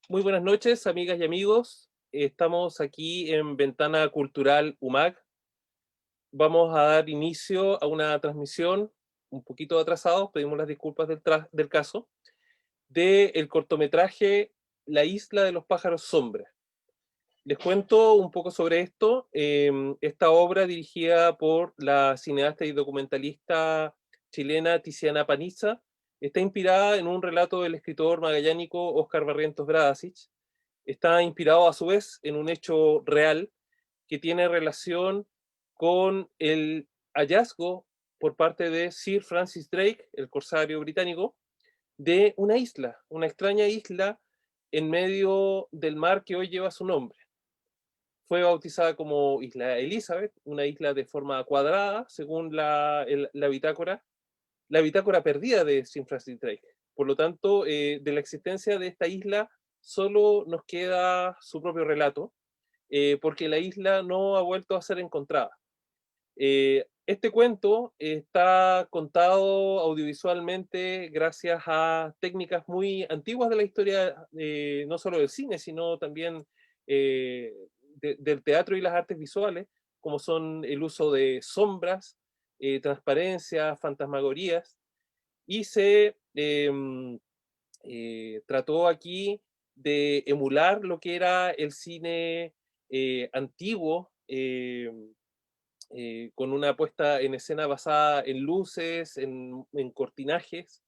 Muy buenas noches, amigas y amigos. Estamos aquí en Ventana Cultural UMAC. Vamos a dar inicio a una transmisión un poquito atrasados, pedimos las disculpas del caso, del cortometraje La isla de los pájaros sombra. Les cuento un poco sobre esto. Esta obra, dirigida por la cineasta y documentalista chilena Tiziana Paniza, está inspirada en un relato del escritor magallánico Óscar Barrientos Bradasich. Está inspirado a su vez en un hecho real que tiene relación con el hallazgo por parte de Sir Francis Drake, el corsario británico, de una extraña isla en medio del mar que hoy lleva su nombre. Fue bautizada como Isla Elizabeth, una isla de forma cuadrada, según la bitácora perdida de Sir Francis Drake. Por lo tanto, de la existencia de esta isla solo nos queda su propio relato, porque la isla no ha vuelto a ser encontrada. Este cuento está contado audiovisualmente gracias a técnicas muy antiguas de la historia, no solo del cine, sino también eh, del teatro y las artes visuales, como son el uso de sombras, transparencias, fantasmagorías, y se trató aquí de emular lo que era el cine antiguo, con una puesta en escena basada en luces, en cortinajes,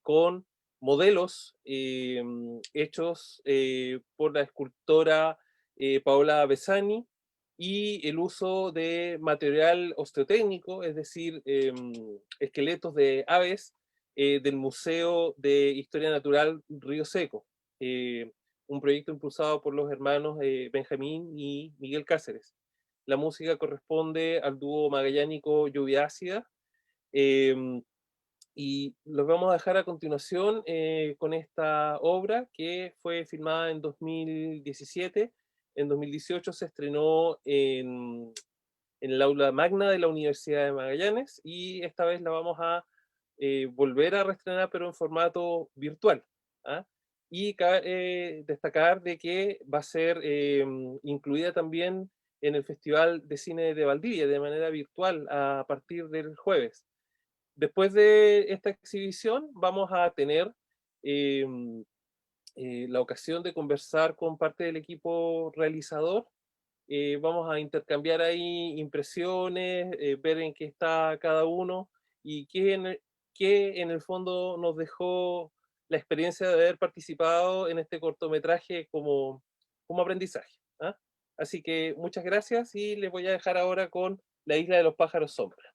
con modelos hechos por la escultora Paola Besani, y el uso de material osteotécnico, es decir, esqueletos de aves del Museo de Historia Natural Río Seco, un proyecto impulsado por los hermanos Benjamín y Miguel Cáceres. La música corresponde al dúo magallánico Lluvia Ácida, eh, y los vamos a dejar a continuación con esta obra que fue filmada en 2017. En 2018 se estrenó en el aula magna de la Universidad de Magallanes, y esta vez la vamos a volver a reestrenar, pero en formato virtual. ¿Ah? Y cabe destacar de que va a ser incluida también en el Festival de Cine de Valdivia de manera virtual a partir del jueves. Después de esta exhibición vamos a tener eh, la ocasión de conversar con parte del equipo realizador. Vamos a intercambiar ahí impresiones, ver en qué está cada uno y qué en el fondo nos dejó la experiencia de haber participado en este cortometraje como aprendizaje. ¿Ah? Así que muchas gracias, y les voy a dejar ahora con La isla de los pájaros sombra.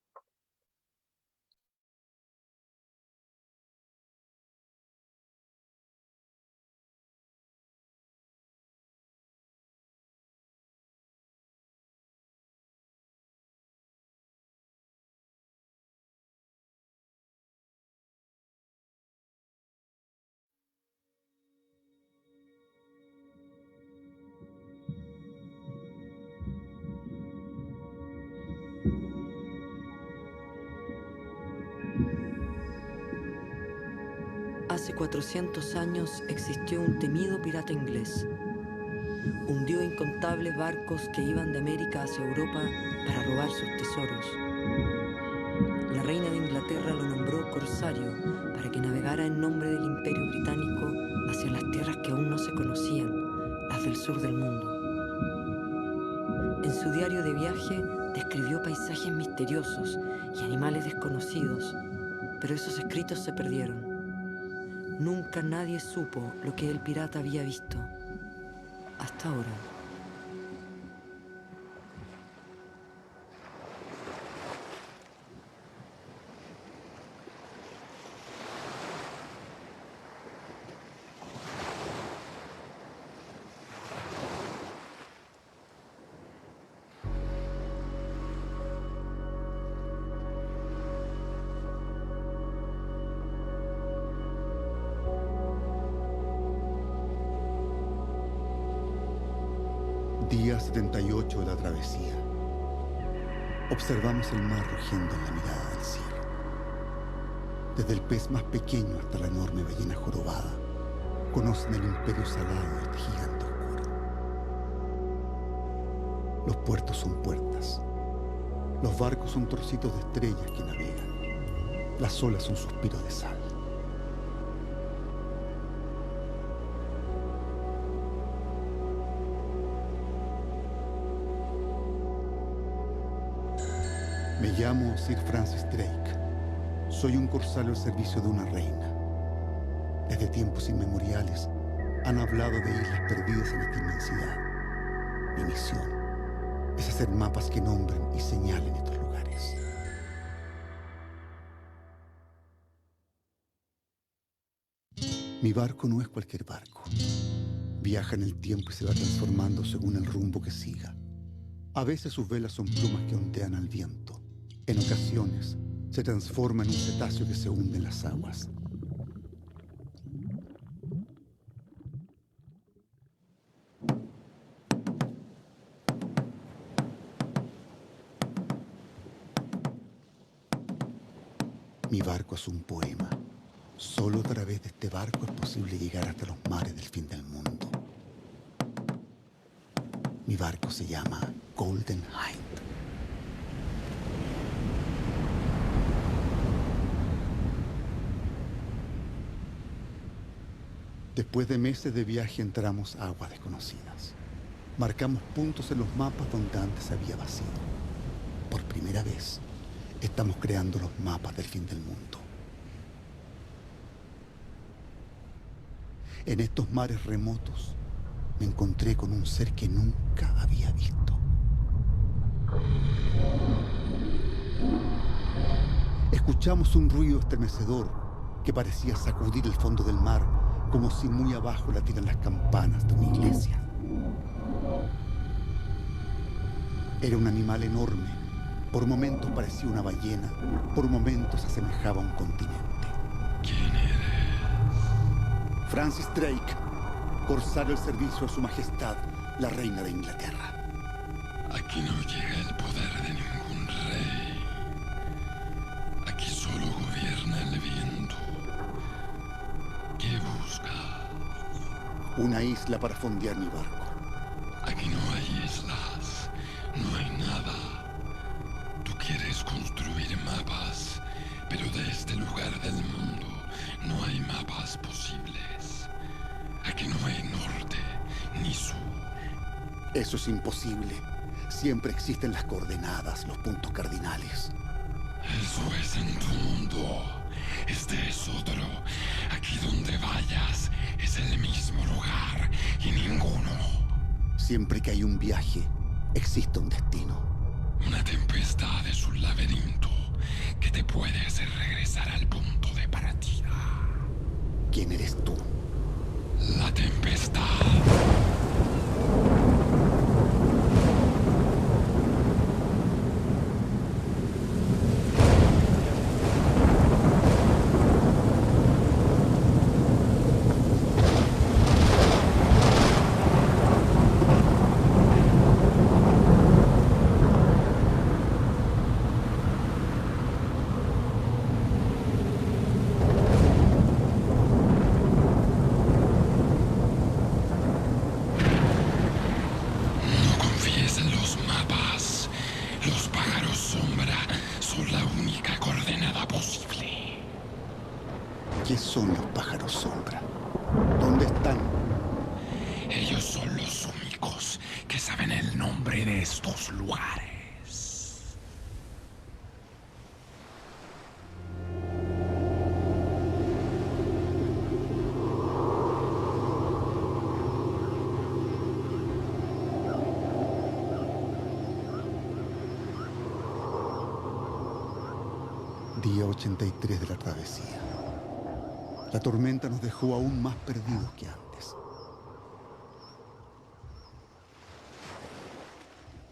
Hace 400 años existió un temido pirata inglés. Hundió incontables barcos que iban de América hacia Europa para robar sus tesoros. La reina de Inglaterra lo nombró corsario para que navegara en nombre del Imperio Británico hacia las tierras que aún no se conocían, las del sur del mundo. En su diario de viaje describió paisajes misteriosos y animales desconocidos, pero esos escritos se perdieron. Nunca nadie supo lo que el pirata había visto. Hasta ahora. Día 78 de la travesía. Observamos el mar rugiendo en la mirada del cielo. Desde el pez más pequeño hasta la enorme ballena jorobada, conocen el imperio salado de este gigante oscuro. Los puertos son puertas. Los barcos son trocitos de estrellas que navegan. Las olas son suspiros de sal. Me llamo Sir Francis Drake. Soy un corsario al servicio de una reina. Desde tiempos inmemoriales han hablado de islas perdidas en esta inmensidad. Mi misión es hacer mapas que nombren y señalen estos lugares. Mi barco no es cualquier barco. Viaja en el tiempo y se va transformando según el rumbo que siga. A veces sus velas son plumas que ondean al viento. En ocasiones se transforma en un cetáceo que se hunde en las aguas. Mi barco es un poema. Solo a través de este barco es posible llegar hasta los mares del fin del mundo. Mi barco se llama Golden Hind. Después de meses de viaje entramos a aguas desconocidas. Marcamos puntos en los mapas donde antes había vacío. Por primera vez, estamos creando los mapas del fin del mundo. En estos mares remotos, me encontré con un ser que nunca había visto. Escuchamos un ruido estremecedor que parecía sacudir el fondo del mar, como si muy abajo latieran las campanas de una iglesia. Era un animal enorme. Por momentos parecía una ballena, por momentos se asemejaba a un continente. ¿Quién eres? Francis Drake, corsario al servicio de su majestad, la reina de Inglaterra. Aquí no llega el poder de ningún rey. Aquí solo gobierna el viento. ¿Qué busca? Una isla para fondear mi barco. Aquí no hay islas, no hay nada. Tú quieres construir mapas, pero de este lugar del mundo no hay mapas posibles. Aquí no hay norte ni sur. Eso es imposible. Siempre existen las coordenadas, los puntos cardinales. Eso es en tu mundo. Este es otro. Aquí donde vayas es el mismo lugar y ninguno. Siempre que hay un viaje, existe un destino. Una tempestad es un laberinto que te puede hacer regresar al punto de partida. ¿Quién eres tú? La tempestad. ¿Qué son los pájaros sombra? ¿Dónde están? Ellos son los únicos que saben el nombre de estos lugares. Día 83 de la travesía. La tormenta nos dejó aún más perdidos que antes.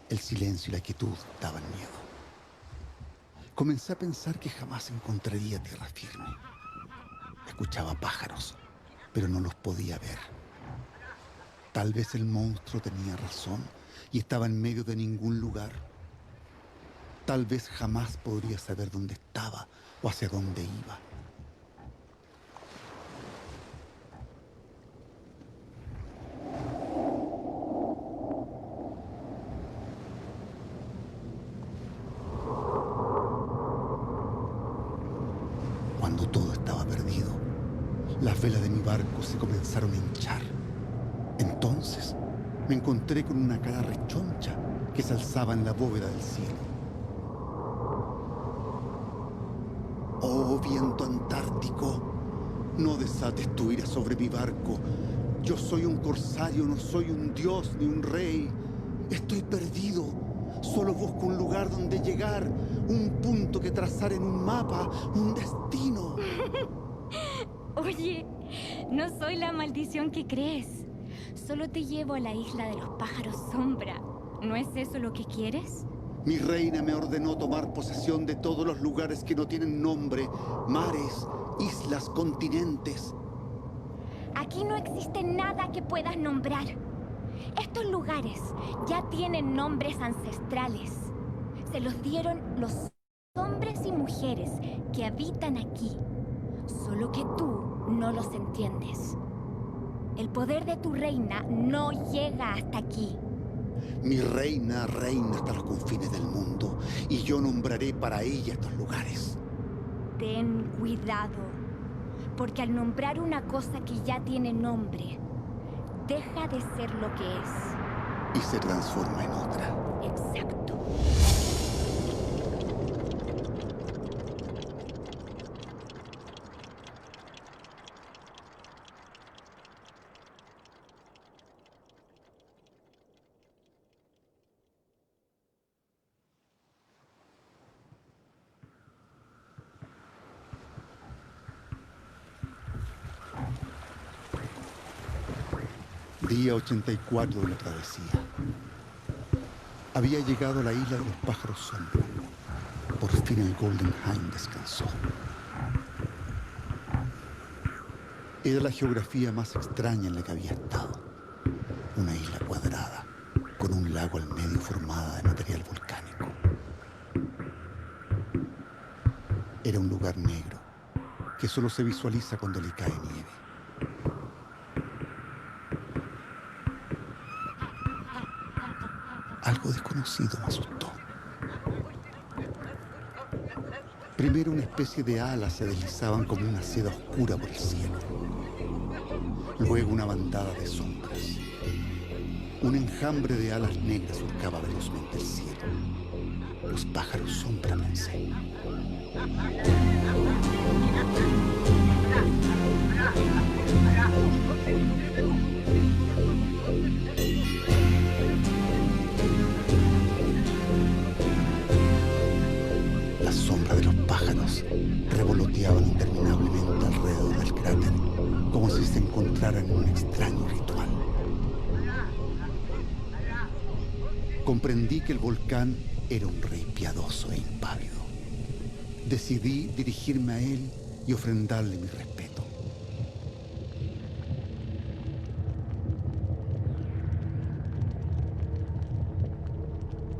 El silencio y la quietud daban miedo. Comencé a pensar que jamás encontraría tierra firme. Escuchaba pájaros, pero no los podía ver. Tal vez el monstruo tenía razón y estaba en medio de ningún lugar. Tal vez jamás podría saber dónde estaba o hacia dónde iba. cuando todo estaba perdido, las velas de mi barco se comenzaron a hinchar. Entonces me encontré con una cara rechoncha que se alzaba en la bóveda del cielo. Oh, viento antártico, no desates tu ira sobre mi barco. Yo soy un corsario, no soy un dios ni un rey. Estoy perdido. Solo busco un lugar donde llegar, un punto que trazar en un mapa, un destino. Oye, no soy la maldición que crees. Solo te llevo a la isla de los pájaros sombra. ¿No es eso lo que quieres? Mi reina me ordenó tomar posesión de todos los lugares que no tienen nombre, mares, islas, continentes. Aquí no existe nada que puedas nombrar. Estos lugares ya tienen nombres ancestrales. Se los dieron los hombres y mujeres que habitan aquí. Solo que tú no los entiendes. El poder de tu reina no llega hasta aquí. Mi reina reina hasta los confines del mundo, y yo nombraré para ella estos lugares. Ten cuidado, porque al nombrar una cosa que ya tiene nombre, deja de ser lo que es. Y se transforma en otra. Exacto. Día 84 de la travesía. Había llegado a la isla de los pájaros sombra. Por fin el Golden Hind descansó. Era la geografía más extraña en la que había estado. Una isla cuadrada, con un lago al medio formada de material volcánico. Era un lugar negro, que solo se visualiza cuando le cae nieve. Algo desconocido me asustó. Primero una especie de alas se deslizaban como una seda oscura por el cielo. Luego una bandada de sombras. Un enjambre de alas negras surcaba velozmente el cielo. Los pájaros sombra, pensé. Las sombras de los pájaros revoloteaban interminablemente alrededor del cráter, como si se encontraran en un extraño ritual. Comprendí que el volcán era un rey piadoso e impávido. Decidí dirigirme a él y ofrendarle mi respeto.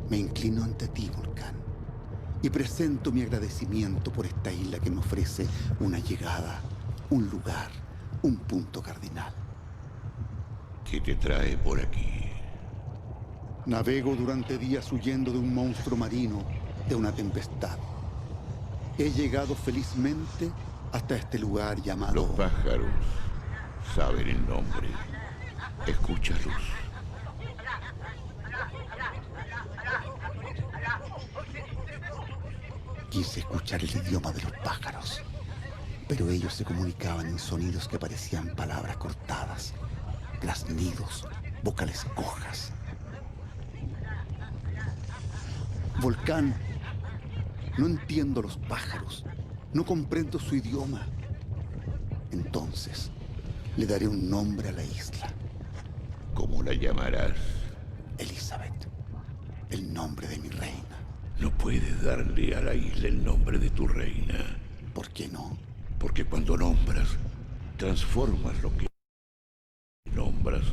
Me inclino ante ti, volcán, y presento mi agradecimiento por esta isla que me ofrece una llegada, un lugar, un punto cardinal. ¿Qué te trae por aquí? Navego durante días huyendo de un monstruo marino, de una tempestad. He llegado felizmente hasta este lugar llamado... Los pájaros saben el nombre. Escúchalos. Quise escuchar el idioma de los pájaros, pero ellos se comunicaban en sonidos que parecían palabras cortadas, graznidos, vocales cojas. Volcán, no entiendo los pájaros, no comprendo su idioma. Entonces, le daré un nombre a la isla. ¿Cómo la llamarás? Elizabeth, el nombre de mi reina. No puedes darle a la isla el nombre de tu reina. ¿Por qué no? Porque cuando nombras, transformas lo que nombras,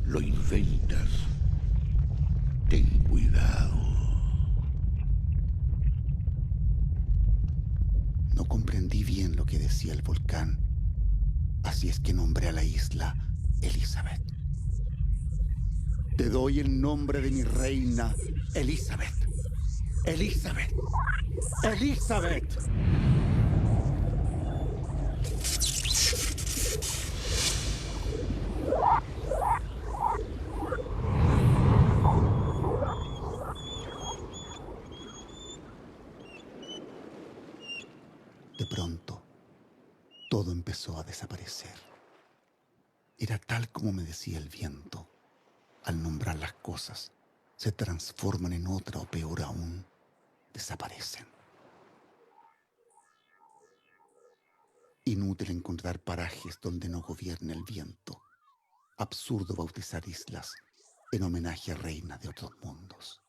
lo inventas. Ten cuidado. No comprendí bien lo que decía el volcán, así es que nombré a la isla Elizabeth. Te doy el nombre de mi reina, Elizabeth. Elizabeth. Elizabeth. De pronto, todo empezó a desaparecer. Era tal como me decía el viento. Al nombrar las cosas, se transforman en otra o peor aún, desaparecen. Inútil encontrar parajes donde no gobierne el viento. Absurdo bautizar islas en homenaje a reinas de otros mundos.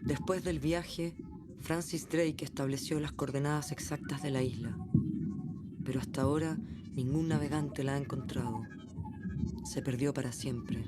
Después del viaje, Francis Drake estableció las coordenadas exactas de la isla, pero hasta ahora ningún navegante la ha encontrado. Se perdió para siempre.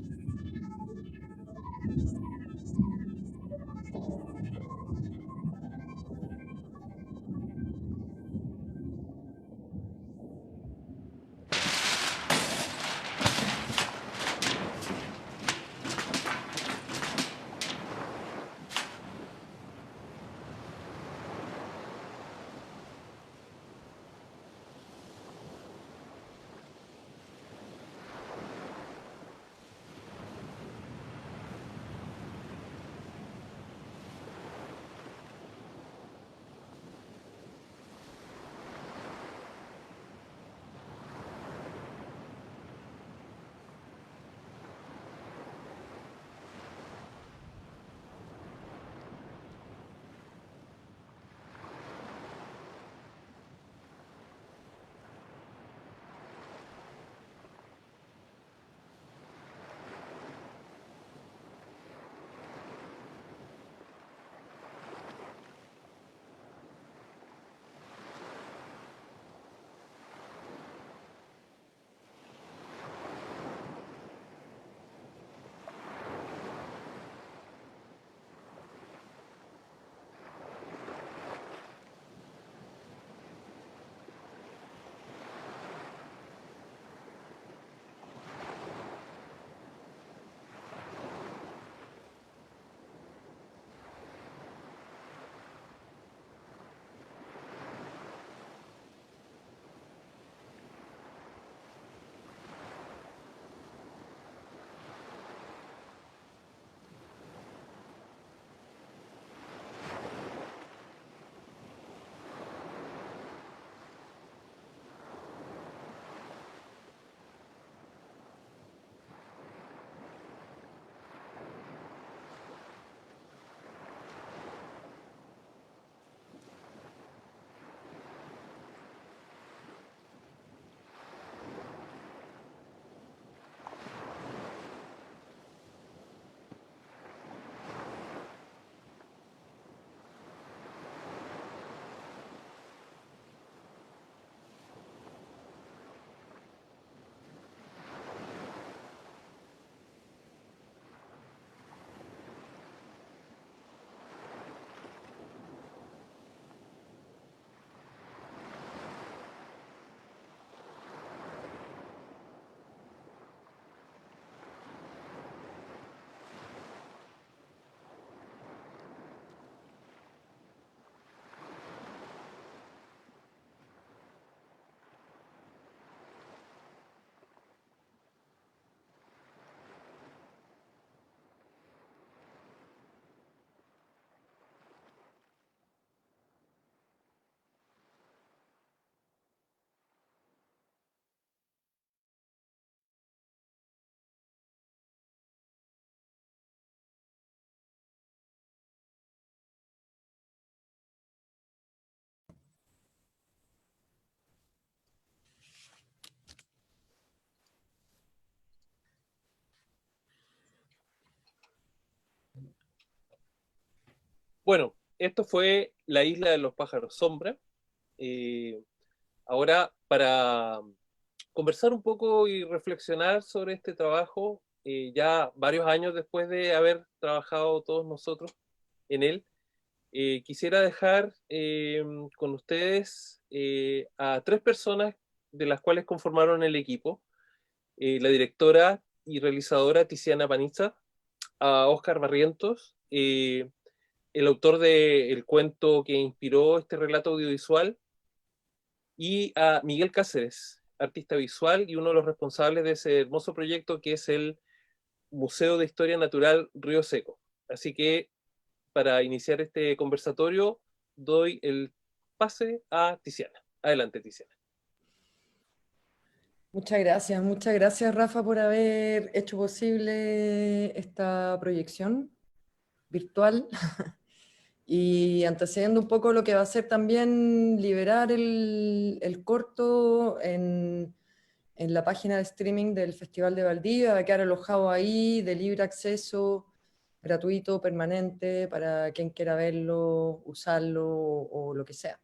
Bueno, esto fue La Isla de los Pájaros Sombra. Ahora, para conversar un poco y reflexionar sobre este trabajo, ya varios años después de haber trabajado todos nosotros en él, quisiera dejar con ustedes a tres personas de las cuales conformaron el equipo. La directora y realizadora Tiziana Panizza, a Óscar Barrientos, el autor del cuento que inspiró este relato audiovisual, y a Miguel Cáceres, artista visual y uno de los responsables de ese hermoso proyecto que es el Museo de Historia Natural Río Seco. Así que para iniciar este conversatorio doy el pase a Tiziana. Adelante, Tiziana. Muchas gracias Rafa por haber hecho posible esta proyección virtual y antecediendo un poco lo que va a ser también liberar el corto en la página de streaming del Festival de Valdivia, va a quedar alojado ahí de libre acceso, gratuito, permanente, para quien quiera verlo, usarlo o lo que sea.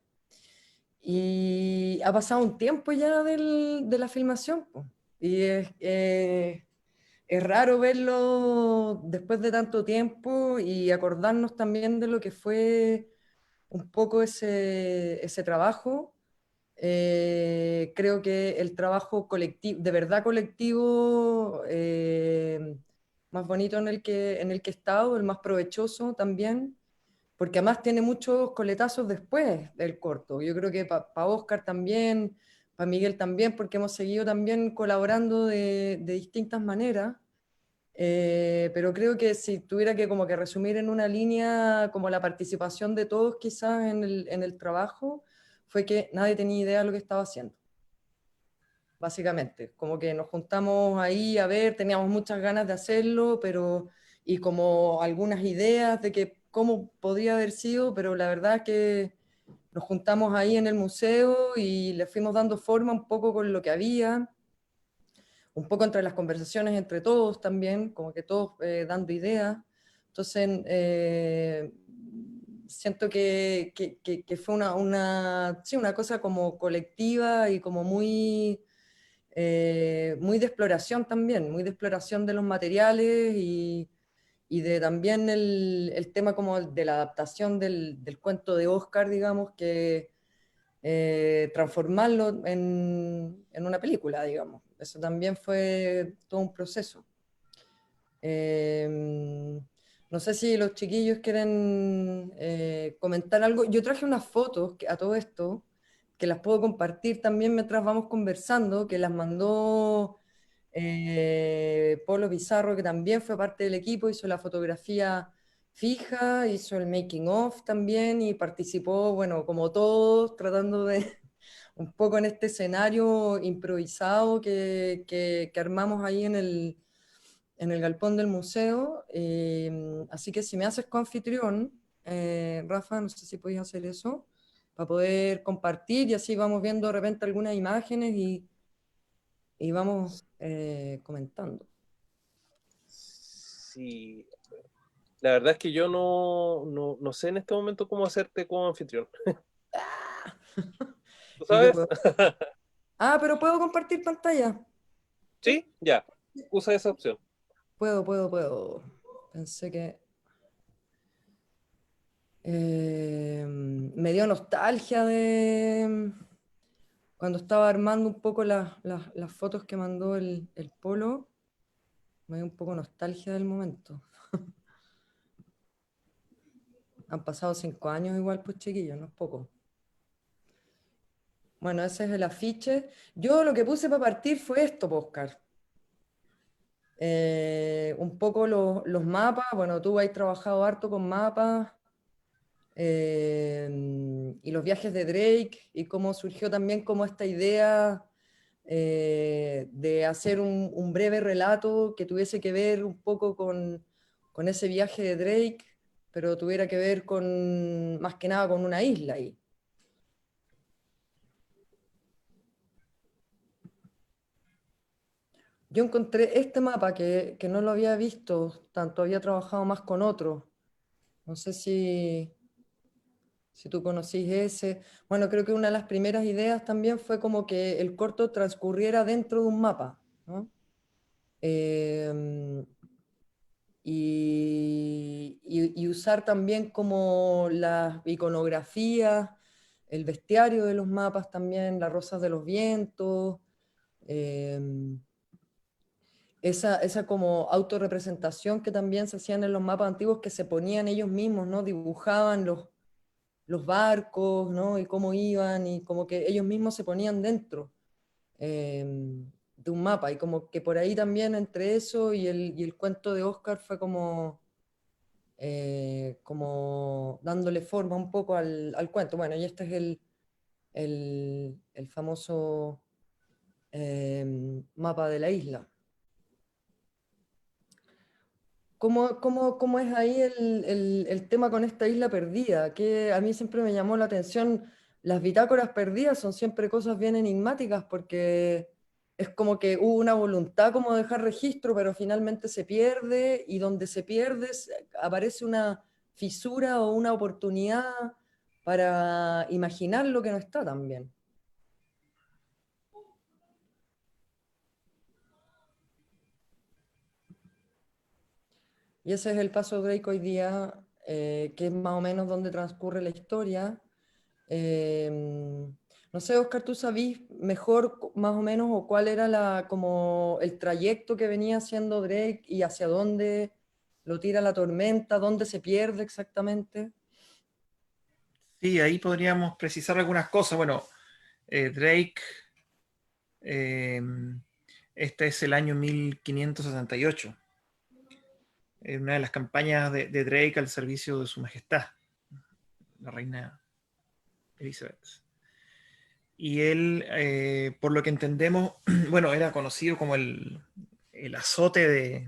Y ha pasado un tiempo ya de la filmación, po. Y es raro verlo después de tanto tiempo y acordarnos también de lo que fue un poco ese trabajo. Creo que el trabajo colectivo, de verdad colectivo, más bonito en el que he estado, el más provechoso también, porque además tiene muchos coletazos después del corto. Yo creo que para Oscar también, para Miguel también, porque hemos seguido también colaborando de distintas maneras. Pero creo que si tuviera que como que resumir en una línea como la participación de todos quizás en el trabajo, fue que nadie tenía idea de lo que estaba haciendo. Básicamente, como que nos juntamos ahí a ver, teníamos muchas ganas de hacerlo, pero y como algunas ideas de que cómo podría haber sido, pero la verdad es que nos juntamos ahí en el museo y le fuimos dando forma un poco con lo que había, un poco entre las conversaciones entre todos también, como que todos dando ideas. Entonces, siento que fue sí, una cosa como colectiva y como muy, muy de exploración también, muy de exploración de los materiales y de también el tema como de la adaptación del cuento de Oscar, digamos, que transformarlo en una película, digamos. Eso también fue todo un proceso. No sé si los chiquillos quieren comentar algo. Yo traje unas fotos a todo esto, que las puedo compartir también mientras vamos conversando, que las mandó Polo Pizarro, que también fue parte del equipo, hizo la fotografía fija, hizo el making of también y participó, bueno, como todos, tratando de un poco en este escenario improvisado que armamos ahí en el galpón del museo. Así que si me haces coanfitrión, Rafa, no sé si podéis hacer eso, para poder compartir y así vamos viendo de repente algunas imágenes y vamos comentando. Sí, la verdad es que yo no sé en este momento cómo hacerte como anfitrión. ¿Tú Y yo sabes? puedo... pero puedo compartir pantalla. Sí, ya. Usa esa opción. Puedo. Pensé que... me dio nostalgia de cuando estaba armando un poco las fotos que mandó el Polo. Me dio un poco nostalgia del momento. Han pasado 5 años igual, pues chiquillos, no es poco. Bueno, ese es el afiche. Yo lo que puse para partir fue esto, pues, Oscar. Un poco los mapas. Bueno, tú has trabajado harto con mapas. Y los viajes de Drake y cómo surgió también como esta idea de hacer un breve relato que tuviese que ver un poco con ese viaje de Drake, pero tuviera que ver más que nada con una isla ahí. Yo encontré este mapa que no lo había visto, tanto había trabajado más con otro. No sé si tú conocís ese. Bueno, creo que una de las primeras ideas también fue como que el corto transcurriera dentro de un mapa, ¿no? Y usar también como las iconografías, el bestiario de los mapas también, las rosas de los vientos, esa como autorrepresentación que también se hacían en los mapas antiguos, que se ponían ellos mismos, ¿no? Dibujaban los barcos, ¿no? Y cómo iban, y como que ellos mismos se ponían dentro de un mapa, y como que por ahí también entre eso y el cuento de Oscar fue como dándole forma un poco al cuento. Bueno, y este es el famoso mapa de la isla. ¿Cómo es ahí el tema con esta isla perdida? Que a mí siempre me llamó la atención, las bitácoras perdidas son siempre cosas bien enigmáticas porque es como que hubo una voluntad como de dejar registro, pero finalmente se pierde y donde se pierde aparece una fisura o una oportunidad para imaginar lo que no está tan bien. Y ese es el paso Drake hoy día, que es más o menos donde transcurre la historia. No sé, Oscar, ¿tú sabís mejor más o menos o cuál era como el trayecto que venía haciendo Drake y hacia dónde lo tira la tormenta, dónde se pierde exactamente? Sí, ahí podríamos precisar algunas cosas. Bueno, Drake, este es el año 1568. Una de las campañas de Drake al servicio de su majestad, la reina Elizabeth. Y él, por lo que entendemos, bueno, era conocido como el azote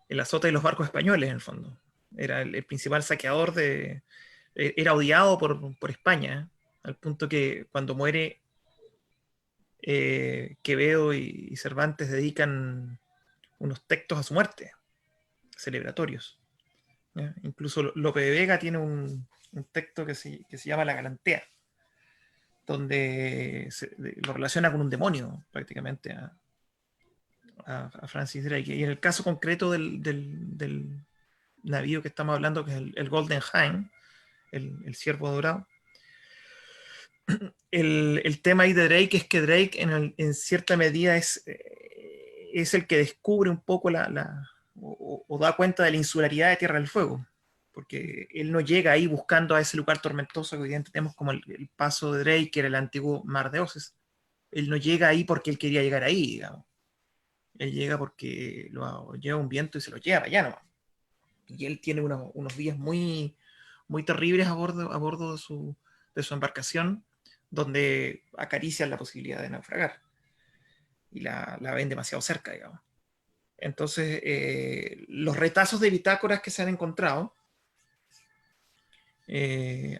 el azote de los barcos españoles, en el fondo. Era el principal saqueador era odiado por España, al punto que cuando muere Quevedo y Cervantes dedican unos textos a su muerte, celebratorios. ¿Ya? Incluso Lope de Vega tiene un texto que se llama La Galantea, donde lo relaciona con un demonio prácticamente a Francis Drake. Y en el caso concreto del navío que estamos hablando, que es el Golden Hind, el Ciervo Dorado, el tema ahí de Drake es que Drake en cierta medida es el que descubre un poco o da cuenta de la insularidad de Tierra del Fuego, porque él no llega ahí buscando a ese lugar tormentoso que hoy día tenemos como el paso de Drake, que era el antiguo Mar de Oces. Él no llega ahí porque él quería llegar ahí, digamos. Él llega porque lo lleva un viento y se lo lleva para allá nomás. Y él tiene unos días muy, muy terribles a bordo de su embarcación, donde acarician la posibilidad de naufragar y la ven demasiado cerca, digamos. Entonces, los retazos de bitácoras que se han encontrado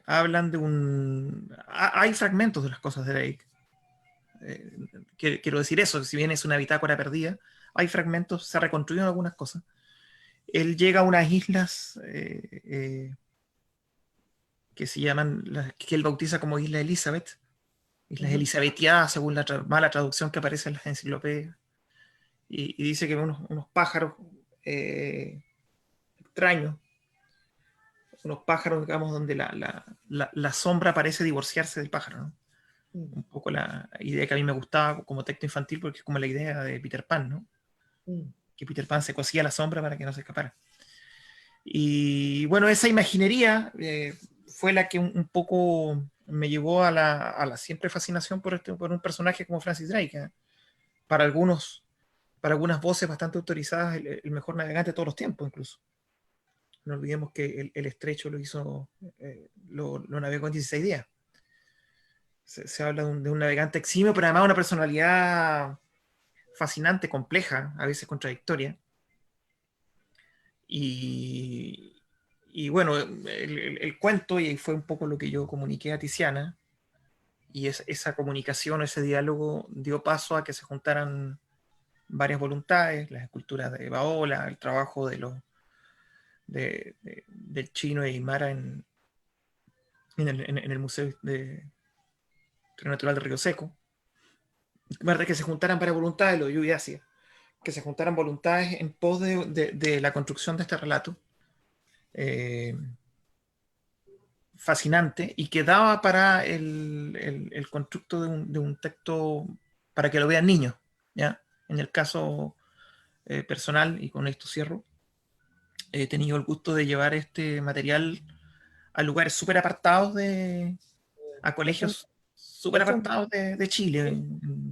hablan de hay fragmentos de las cosas de Drake. Quiero decir eso, si bien es una bitácora perdida, hay fragmentos, se reconstruyeron algunas cosas. Él llega a unas islas que se llaman, que él bautiza como Isla Elizabeth, islas Elizabethiadas, según la mala traducción que aparece en las enciclopedias, y dice que unos pájaros extraños, unos pájaros, digamos, donde la sombra parece divorciarse del pájaro, ¿no? Un poco la idea que a mí me gustaba como texto infantil, porque es como la idea de Peter Pan, ¿no? Que Peter Pan se cosía la sombra para que no se escapara. Y bueno, esa imaginería fue la que un poco me llevó a la siempre fascinación por un personaje como Francis Drake, ¿eh? Para algunas voces bastante autorizadas, el mejor navegante de todos los tiempos, incluso. No olvidemos que el estrecho lo navegó en 16 días. Se habla de un navegante eximio, pero además una personalidad fascinante, compleja, a veces contradictoria. Y bueno, el cuento, y fue un poco lo que yo comuniqué a Tiziana, y esa comunicación, ese diálogo dio paso a que se juntaran varias voluntades, las esculturas de Baola, el trabajo del Chino e Aymara en el Museo Natural de Río Seco. Que se juntaran varias voluntades, lo de Lluvia Ácida, que se juntaran voluntades en pos de la construcción de este relato fascinante, y que daba para el constructo de un texto para que lo vean niños, ¿ya? En el caso personal, y con esto cierro, he tenido el gusto de llevar este material a lugares súper apartados, a colegios súper eso, apartados de Chile.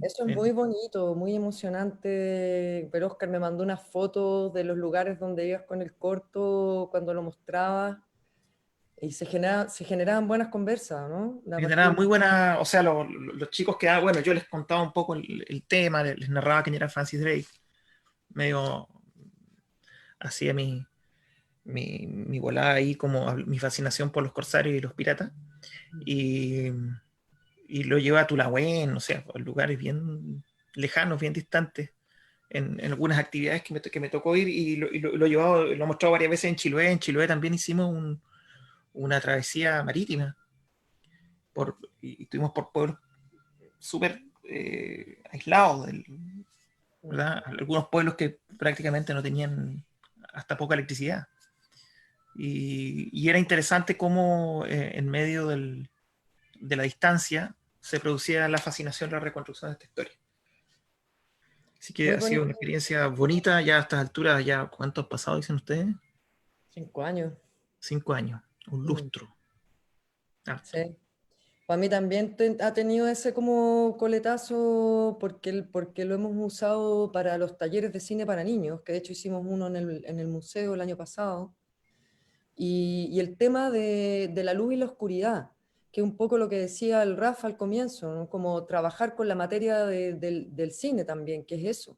eso es muy bonito, muy emocionante. Pero Oscar me mandó unas fotos de los lugares donde ibas con el corto cuando lo mostrabas. Y se generaban buenas conversas, ¿no? A Les ganaba partir muy buena, o sea, los chicos que, bueno, yo les contaba un poco el tema, les narraba quién era Francis Drake, medio hacía mi volada ahí, como mi fascinación por los corsarios y los piratas, y, y lo lleva a Tulahuén, o sea, a lugares bien lejanos, bien distantes, en algunas actividades que me tocó ir, y lo he llevado, lo he mostrado varias veces en Chiloé. En Chiloé también hicimos una travesía marítima, y estuvimos por pueblos súper aislados, ¿verdad? Algunos pueblos que prácticamente no tenían hasta poca electricidad. Y era interesante cómo en medio de la distancia se producía la fascinación, la reconstrucción de esta historia. Así que muy ha sido bonito. una experiencia bonita. Ya a estas alturas, ya ¿cuántos pasados dicen ustedes? 5 años. 5 años, un lustro. Harto. Sí. Para mí también ha tenido ese como coletazo porque lo hemos usado para los talleres de cine para niños, que de hecho hicimos uno en el museo el año pasado. Y el tema de la luz y la oscuridad, que es un poco lo que decía el Rafa al comienzo, ¿no? Como trabajar con la materia del cine también, que es eso.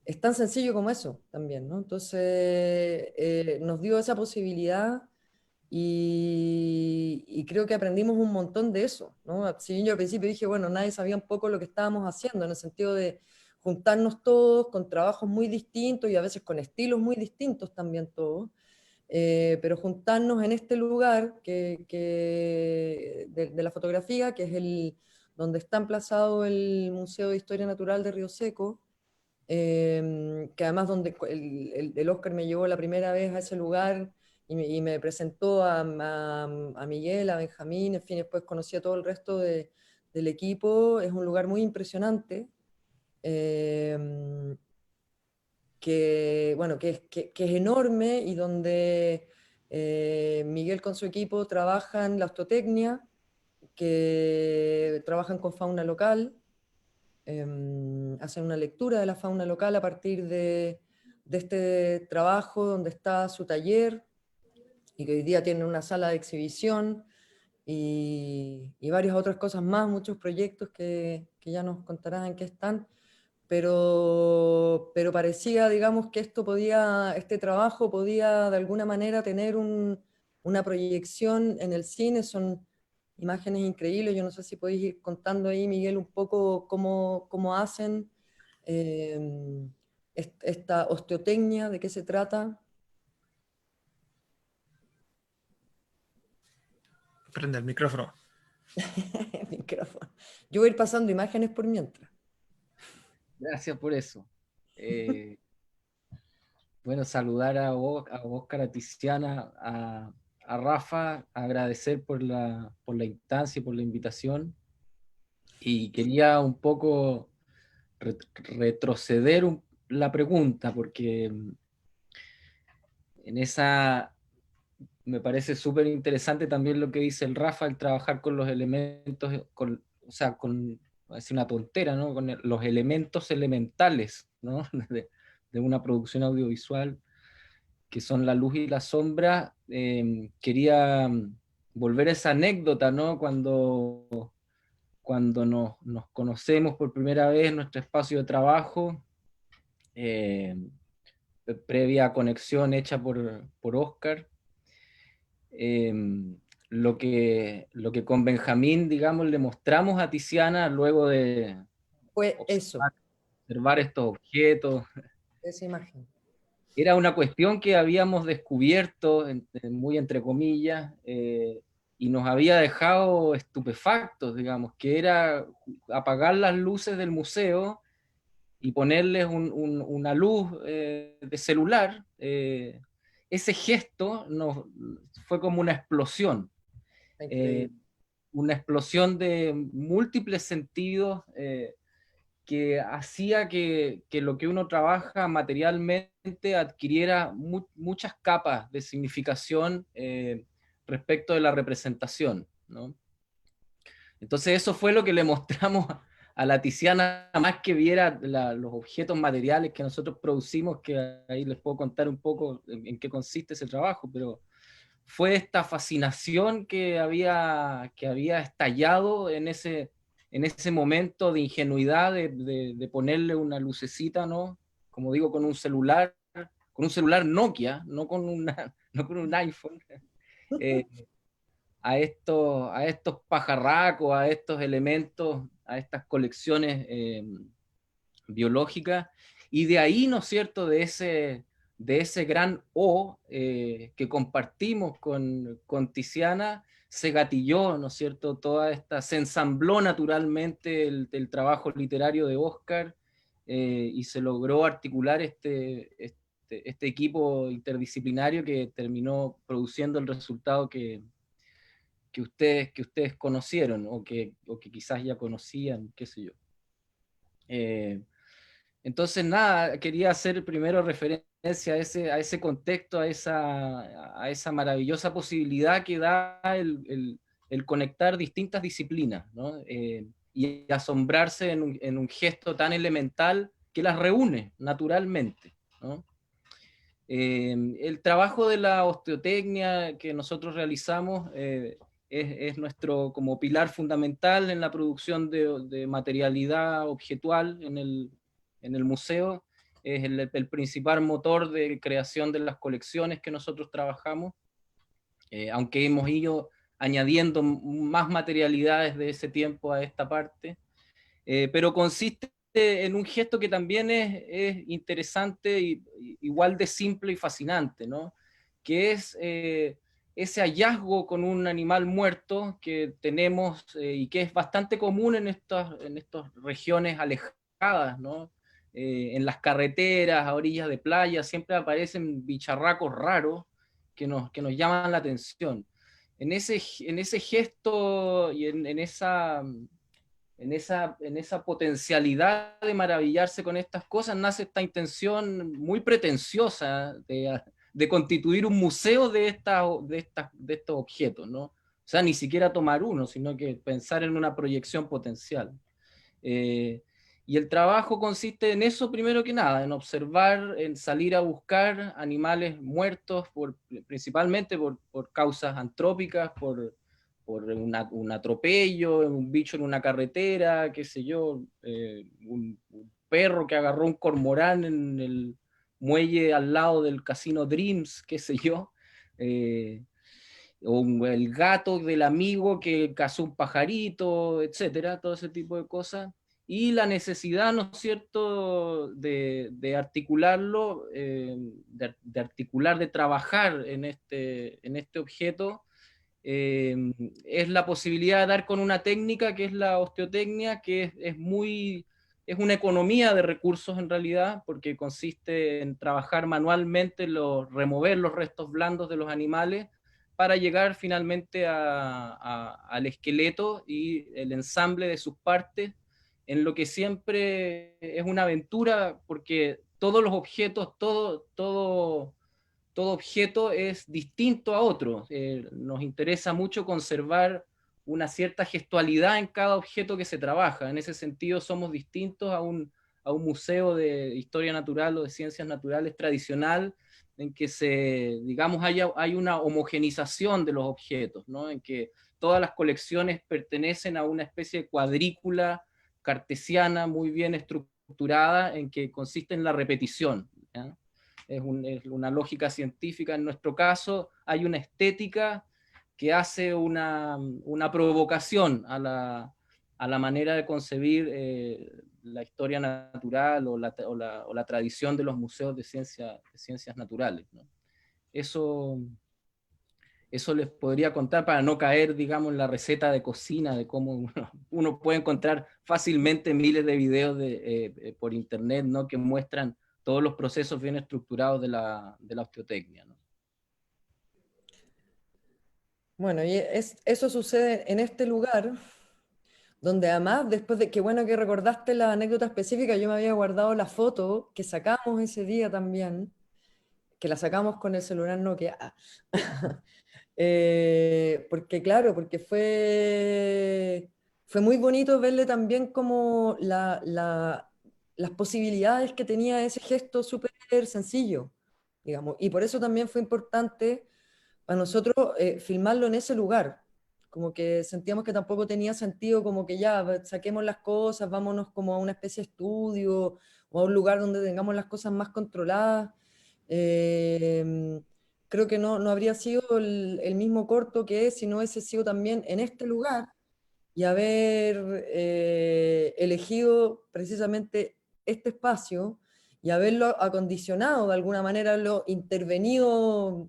Es tan sencillo como eso también, ¿no? Entonces nos dio esa posibilidad y creo que aprendimos un montón de eso, ¿no? Si bien yo al principio dije, bueno, nadie sabía un poco lo que estábamos haciendo, en el sentido de juntarnos todos con trabajos muy distintos y a veces con estilos muy distintos también todos, pero juntarnos en este lugar de la fotografía, que es donde está emplazado el Museo de Historia Natural de Río Seco, que además donde el Oscar me llevó la primera vez a ese lugar y me presentó a Miguel, a Benjamín, en fin, después conocí a todo el resto del equipo. Es un lugar muy impresionante, bueno, que es enorme y donde Miguel con su equipo trabajan la osteotecnia, que trabajan con fauna local, hacen una lectura de la fauna local a partir de este trabajo donde está su taller y que hoy día tiene una sala de exhibición y varias otras cosas más, muchos proyectos que ya nos contarás en qué están, pero parecía, digamos, que este trabajo podía de alguna manera tener una proyección en el cine. Son imágenes increíbles. Yo no sé si podéis ir contando ahí, Miguel, un poco cómo hacen esta osteotecnia, de qué se trata. Prende el micrófono. Micrófono. Yo voy a ir pasando imágenes por mientras. Gracias por eso. Bueno, saludar a Óscar, a Tiziana, a Rafa, agradecer por la instancia y por la invitación. Y quería un poco retroceder la pregunta, porque en esa me parece súper interesante también lo que dice el Rafa, el trabajar con los elementos, o sea, voy a decir una tontera, ¿no? Con los elementos elementales, ¿no? de una producción audiovisual, que son la luz y la sombra. Quería volver a esa anécdota, ¿no? Cuando nos conocemos por primera vez en nuestro espacio de trabajo, previa conexión hecha por Óscar. Lo que con Benjamín, digamos, le mostramos a Tiziana luego de Fue eso, observar estos objetos. esa imagen. Era una cuestión que habíamos descubierto, muy entre comillas, y nos había dejado estupefactos, digamos, que era apagar las luces del museo y ponerles una luz de celular. Ese gesto fue como una explosión de múltiples sentidos, que hacía que lo que uno trabaja materialmente adquiriera muchas capas de significación respecto de la representación, ¿no? Entonces eso fue lo que le mostramos a la Tiziana, más que viera los objetos materiales que nosotros producimos, que ahí les puedo contar un poco en qué consiste ese trabajo, pero fue esta fascinación que había estallado en ese momento de ingenuidad de ponerle una lucecita, ¿no? Como digo, con un celular Nokia, no con un iPhone, a estos pajarracos, a estos elementos, a estas colecciones biológicas, y de ahí, ¿no es cierto?, de ese gran O que compartimos con Tiziana, se gatilló, ¿no es cierto?, se ensambló naturalmente el trabajo literario de Oscar, y se logró articular este equipo interdisciplinario que terminó produciendo el resultado que ustedes conocieron, o que quizás ya conocían, qué sé yo. Entonces, nada, quería hacer primero referencia a ese contexto, a esa maravillosa posibilidad que da el conectar distintas disciplinas, ¿no? Y asombrarse en un gesto tan elemental que las reúne naturalmente, ¿no? El trabajo de la osteotecnia que nosotros realizamos es nuestro como pilar fundamental en la producción de materialidad objetual en el museo. Es el principal motor de creación de las colecciones que nosotros trabajamos, aunque hemos ido añadiendo más materialidades de ese tiempo a esta parte, pero consiste en un gesto que también es interesante, y igual de simple y fascinante, ¿no? Que es ese hallazgo con un animal muerto que tenemos y que es bastante común en estas regiones alejadas, ¿no? En las carreteras, a orillas de playa, siempre aparecen bicharracos raros que nos llaman la atención. En ese gesto y en esa potencialidad de maravillarse con estas cosas nace esta intención muy pretenciosa de constituir un museo de estos objetos, ¿no? O sea, ni siquiera tomar uno, sino que pensar en una proyección potencial. Y el trabajo consiste en eso primero que nada, en observar, en salir a buscar animales muertos, principalmente por causas antrópicas, por un atropello, un bicho en una carretera, qué sé yo, un perro que agarró un cormorán en el muelle al lado del casino Dreams, qué sé yo, o el gato del amigo que cazó un pajarito, etcétera, todo ese tipo de cosas. Y la necesidad, ¿no es cierto?, de articularlo, de articular, de trabajar en este objeto, es la posibilidad de dar con una técnica que es la osteotecnia, que es una economía de recursos en realidad, porque consiste en trabajar manualmente, remover los restos blandos de los animales para llegar finalmente al esqueleto y el ensamble de sus partes, en lo que siempre es una aventura, porque todos los objetos, todo objeto es distinto a otro. Nos interesa mucho conservar una cierta gestualidad en cada objeto que se trabaja. En ese sentido somos distintos a un museo de historia natural o de ciencias naturales tradicional, en que digamos, hay una homogenización de los objetos, ¿no? En que todas las colecciones pertenecen a una especie de cuadrícula cartesiana muy bien estructurada, en que consiste en la repetición, ¿ya? Es una lógica científica. En nuestro caso hay una estética que hace una provocación a la manera de concebir la historia natural o la tradición de los museos de ciencias naturales, ¿no? Eso les podría contar para no caer, digamos, en la receta de cocina, de cómo uno puede encontrar fácilmente miles de videos por internet, ¿no?, que muestran todos los procesos bien estructurados de la osteotecnia, ¿no? Bueno, y eso sucede en este lugar, donde además, después de, qué bueno que recordaste la anécdota específica, yo me había guardado la foto que sacamos ese día también, que la sacamos con el celular Nokia. Porque claro, porque fue muy bonito verle también como las posibilidades que tenía ese gesto súper sencillo, digamos. Y por eso también fue importante para nosotros filmarlo en ese lugar. Como que sentíamos que tampoco tenía sentido como que ya saquemos las cosas, vámonos como a una especie de estudio o a un lugar donde tengamos las cosas más controladas. Creo que no habría sido el mismo corto que es si no hubiese sido también en este lugar y haber elegido precisamente este espacio y haberlo acondicionado de alguna manera, lo intervenido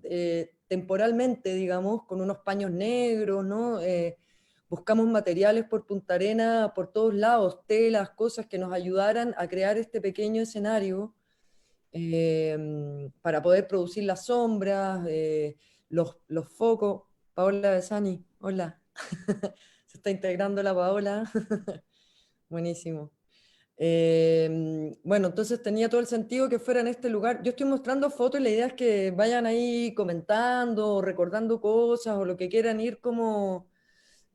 temporalmente, digamos, con unos paños negros, ¿no? Buscamos materiales por Punta Arenas, por todos lados, telas, cosas que nos ayudaran a crear este pequeño escenario para poder producir las sombras, los focos. Paola Besani, hola. Se está integrando la Paola. Buenísimo. Bueno, entonces tenía todo el sentido que fuera en este lugar. Yo estoy mostrando fotos y la idea es que vayan ahí comentando, o recordando cosas o lo que quieran ir como...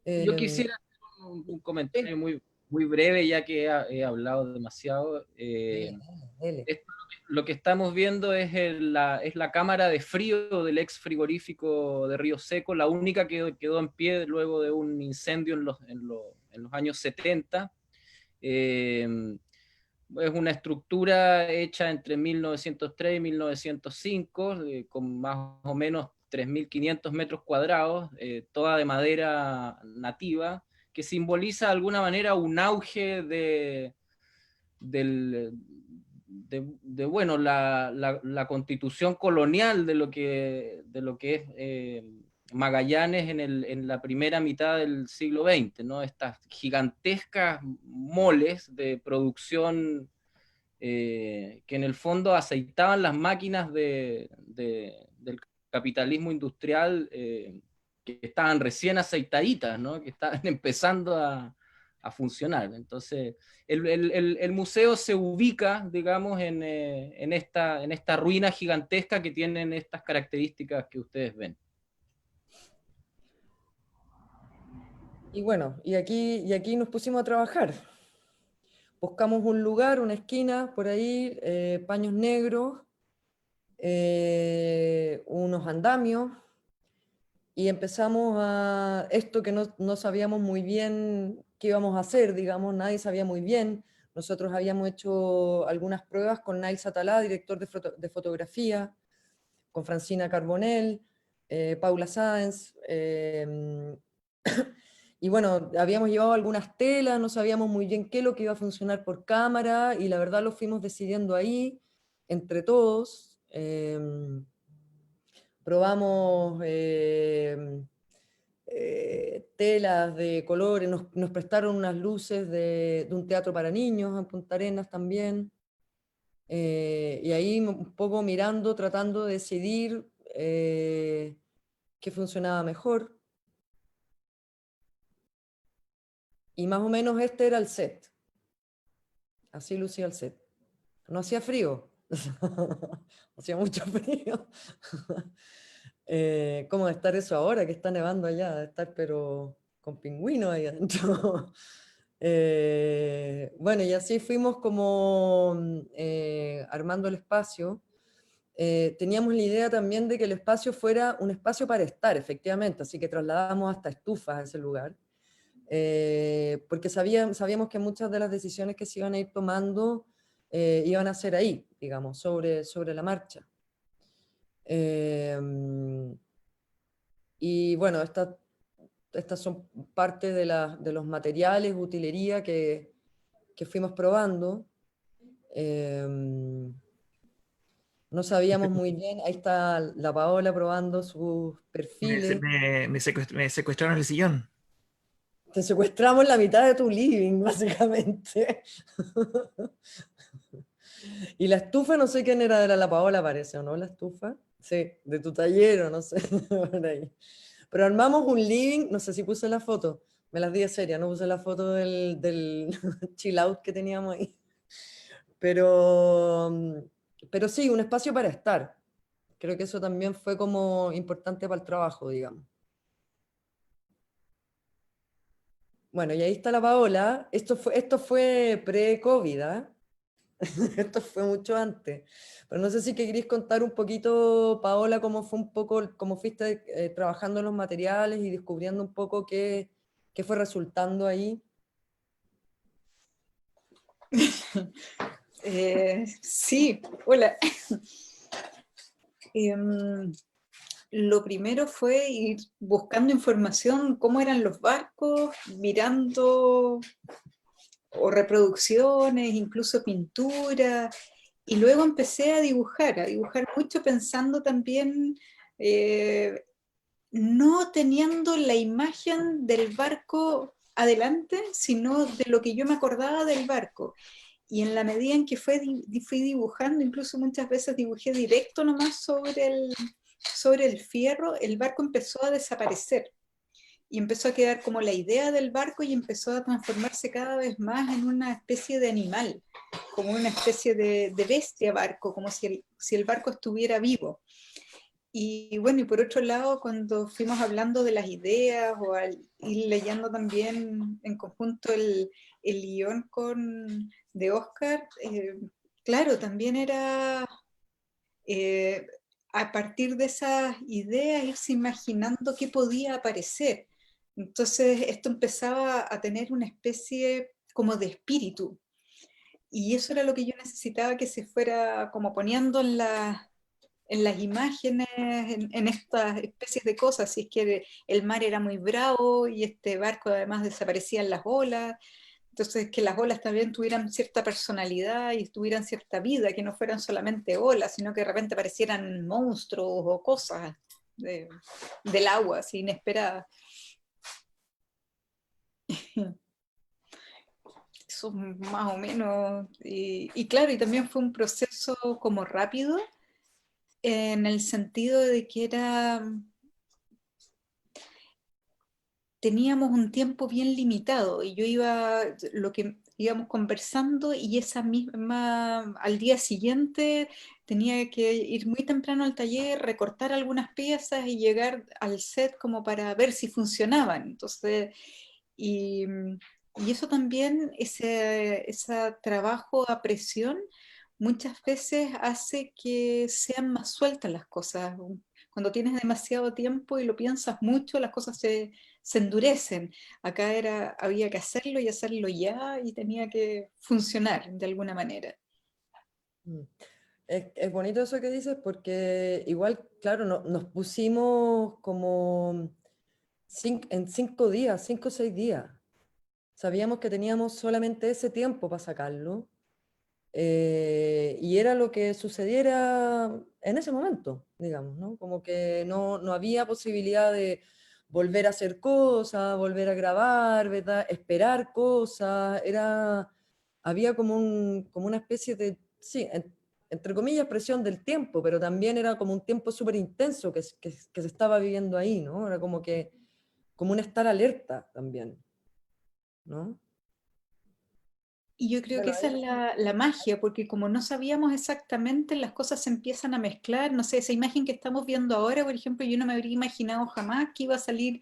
Yo quisiera hacer un comentario muy breve, ya que he hablado demasiado. Lo que estamos viendo es la cámara de frío del ex frigorífico de Río Seco, la única que quedó en pie luego de un incendio en los años 70. Es una estructura hecha entre 1903 y 1905, con más o menos 3.500 metros cuadrados, toda de madera nativa, que simboliza de alguna manera un auge de bueno, la constitución colonial de lo que es Magallanes en la primera mitad del siglo XX, ¿no? Estas gigantescas moles de producción que en el fondo aceitaban las máquinas del capitalismo industrial, que estaban recién aceitaditas, ¿no? Que estaban empezando a funcionar. Entonces, el museo se ubica, digamos, en esta ruina gigantesca que tienen estas características que ustedes ven. Y bueno, y aquí nos pusimos a trabajar. Buscamos un lugar, una esquina, por ahí, paños negros, unos andamios, y empezamos a esto que no sabíamos muy bien qué íbamos a hacer, digamos, nadie sabía muy bien. Nosotros habíamos hecho algunas pruebas con Nail Satalá, director de fotografía, con Francina Carbonell, Paula Sáenz, y bueno, habíamos llevado algunas telas, no sabíamos muy bien qué es lo que iba a funcionar por cámara, y la verdad lo fuimos decidiendo ahí, entre todos. Probamos telas de colores, nos prestaron unas luces de un teatro para niños en Punta Arenas también. Y ahí un poco mirando, tratando de decidir qué funcionaba mejor. Y más o menos este era el set. Así lucía el set. No hacía frío. Hacía mucho frío. ¿Cómo de estar eso ahora que está nevando allá? De estar pero con pingüinos ahí adentro. Bueno, y así fuimos como armando el espacio. Teníamos la idea también de que el espacio fuera un espacio para estar, efectivamente, así que trasladamos hasta estufas a ese lugar. Porque sabíamos que muchas de las decisiones que se iban a ir tomando iban a ser ahí, digamos, sobre la marcha. Y bueno, estas son parte de los materiales, utilería que fuimos probando. No sabíamos muy bien, ahí está la Paola probando sus perfiles. Me secuestraron el sillón. Te secuestramos la mitad de tu living, básicamente. Y la estufa, no sé quién era la Paola, parece, ¿o no? La estufa. Sí, de tu taller, o no sé, por ahí. Pero armamos un living, no sé si puse la foto, Me las di de seria, no puse la foto del chill out que teníamos ahí. Pero sí, un espacio para estar. Creo que eso también fue como importante para el trabajo, digamos. Bueno, y ahí está la Paola. Esto fue pre-COVID, ¿eh? Esto fue mucho antes. Pero no sé si queréis contar un poquito, Paola, cómo fue un poco, cómo fuiste trabajando en los materiales y descubriendo un poco qué fue resultando ahí. Sí, hola. Lo primero fue ir buscando información, cómo eran los barcos, mirando o reproducciones, incluso pintura, y luego empecé a dibujar mucho pensando también, no teniendo la imagen del barco adelante, sino de lo que yo me acordaba del barco. Y en la medida en que fui dibujando, incluso muchas veces dibujé directo nomás sobre el fierro, el barco empezó a desaparecer. Y empezó a quedar como la idea del barco y empezó a transformarse cada vez más en una especie de animal, como una especie de bestia barco, como si el barco estuviera vivo. Y bueno, y por otro lado, cuando fuimos hablando de las ideas o al ir leyendo también en conjunto el guión de Oscar, claro, también era a partir de esas ideas irse imaginando qué podía aparecer. Entonces esto empezaba a tener una especie como de espíritu. Y eso era lo que yo necesitaba que se fuera como poniendo en las imágenes, en estas especies de cosas, si es que el mar era muy bravo y este barco además desaparecían las olas, entonces que las olas también tuvieran cierta personalidad y tuvieran cierta vida, que no fueran solamente olas, sino que de repente aparecieran monstruos o cosas del agua, así inesperadas. Eso más o menos, y claro, y también fue un proceso como rápido, en el sentido de que teníamos un tiempo bien limitado y yo lo que íbamos conversando y esa misma, al día siguiente tenía que ir muy temprano al taller, recortar algunas piezas y llegar al set como para ver si funcionaban. Entonces, y eso también, ese trabajo a presión, muchas veces hace que sean más sueltas las cosas. Cuando tienes demasiado tiempo y lo piensas mucho, las cosas se endurecen. Acá había que hacerlo y hacerlo ya y tenía que funcionar de alguna manera. Es bonito eso que dices porque igual, claro, nos pusimos como en 5 días, 5 o 6 días. Sabíamos que teníamos solamente ese tiempo para sacarlo y era lo que sucediera en ese momento, digamos, ¿no? Como que no había posibilidad de volver a hacer cosas, volver a grabar, ¿verdad? Esperar cosas, había como una especie de, sí, entre comillas, presión del tiempo, pero también era como un tiempo súper intenso que se estaba viviendo ahí, ¿no? Era como un estar alerta también, ¿no? Y yo creo que Bueno, esa es la magia, porque como no sabíamos exactamente, las cosas se empiezan a mezclar. No sé, esa imagen que estamos viendo ahora, por ejemplo, yo no me habría imaginado jamás que iba a salir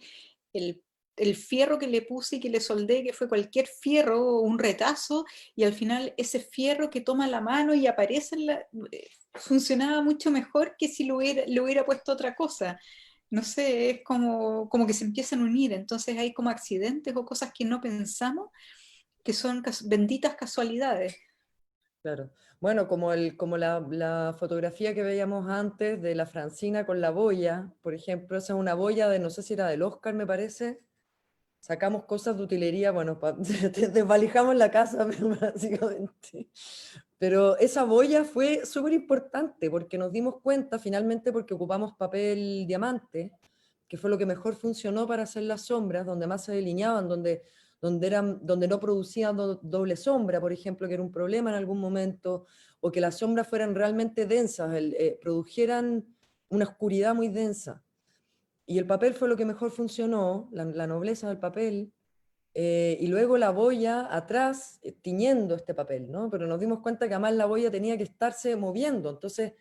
el fierro que le puse y que le soldé, que fue cualquier fierro o un retazo, y al final ese fierro que toma la mano y aparece funcionaba mucho mejor que si le hubiera puesto otra cosa. No sé, es como que se empiezan a unir, entonces hay como accidentes o cosas que no pensamos que son benditas casualidades. claro. Bueno, como la fotografía que veíamos antes de la Francina con la boya, por ejemplo, esa es una boya no sé si era del Oscar, me parece. Sacamos cosas de utilería, bueno, desvalijamos la casa, pero básicamente. Pero esa boya fue súper importante porque nos dimos cuenta finalmente porque ocupamos papel diamante, que fue lo que mejor funcionó para hacer las sombras, donde más se delineaban, donde no producían doble sombra, por ejemplo, que era un problema en algún momento, o que las sombras fueran realmente densas, produjeran una oscuridad muy densa. Y el papel fue lo que mejor funcionó, la nobleza del papel, y luego la boya atrás tiñendo este papel, ¿no? Pero nos dimos cuenta que además la boya tenía que estarse moviendo, entonces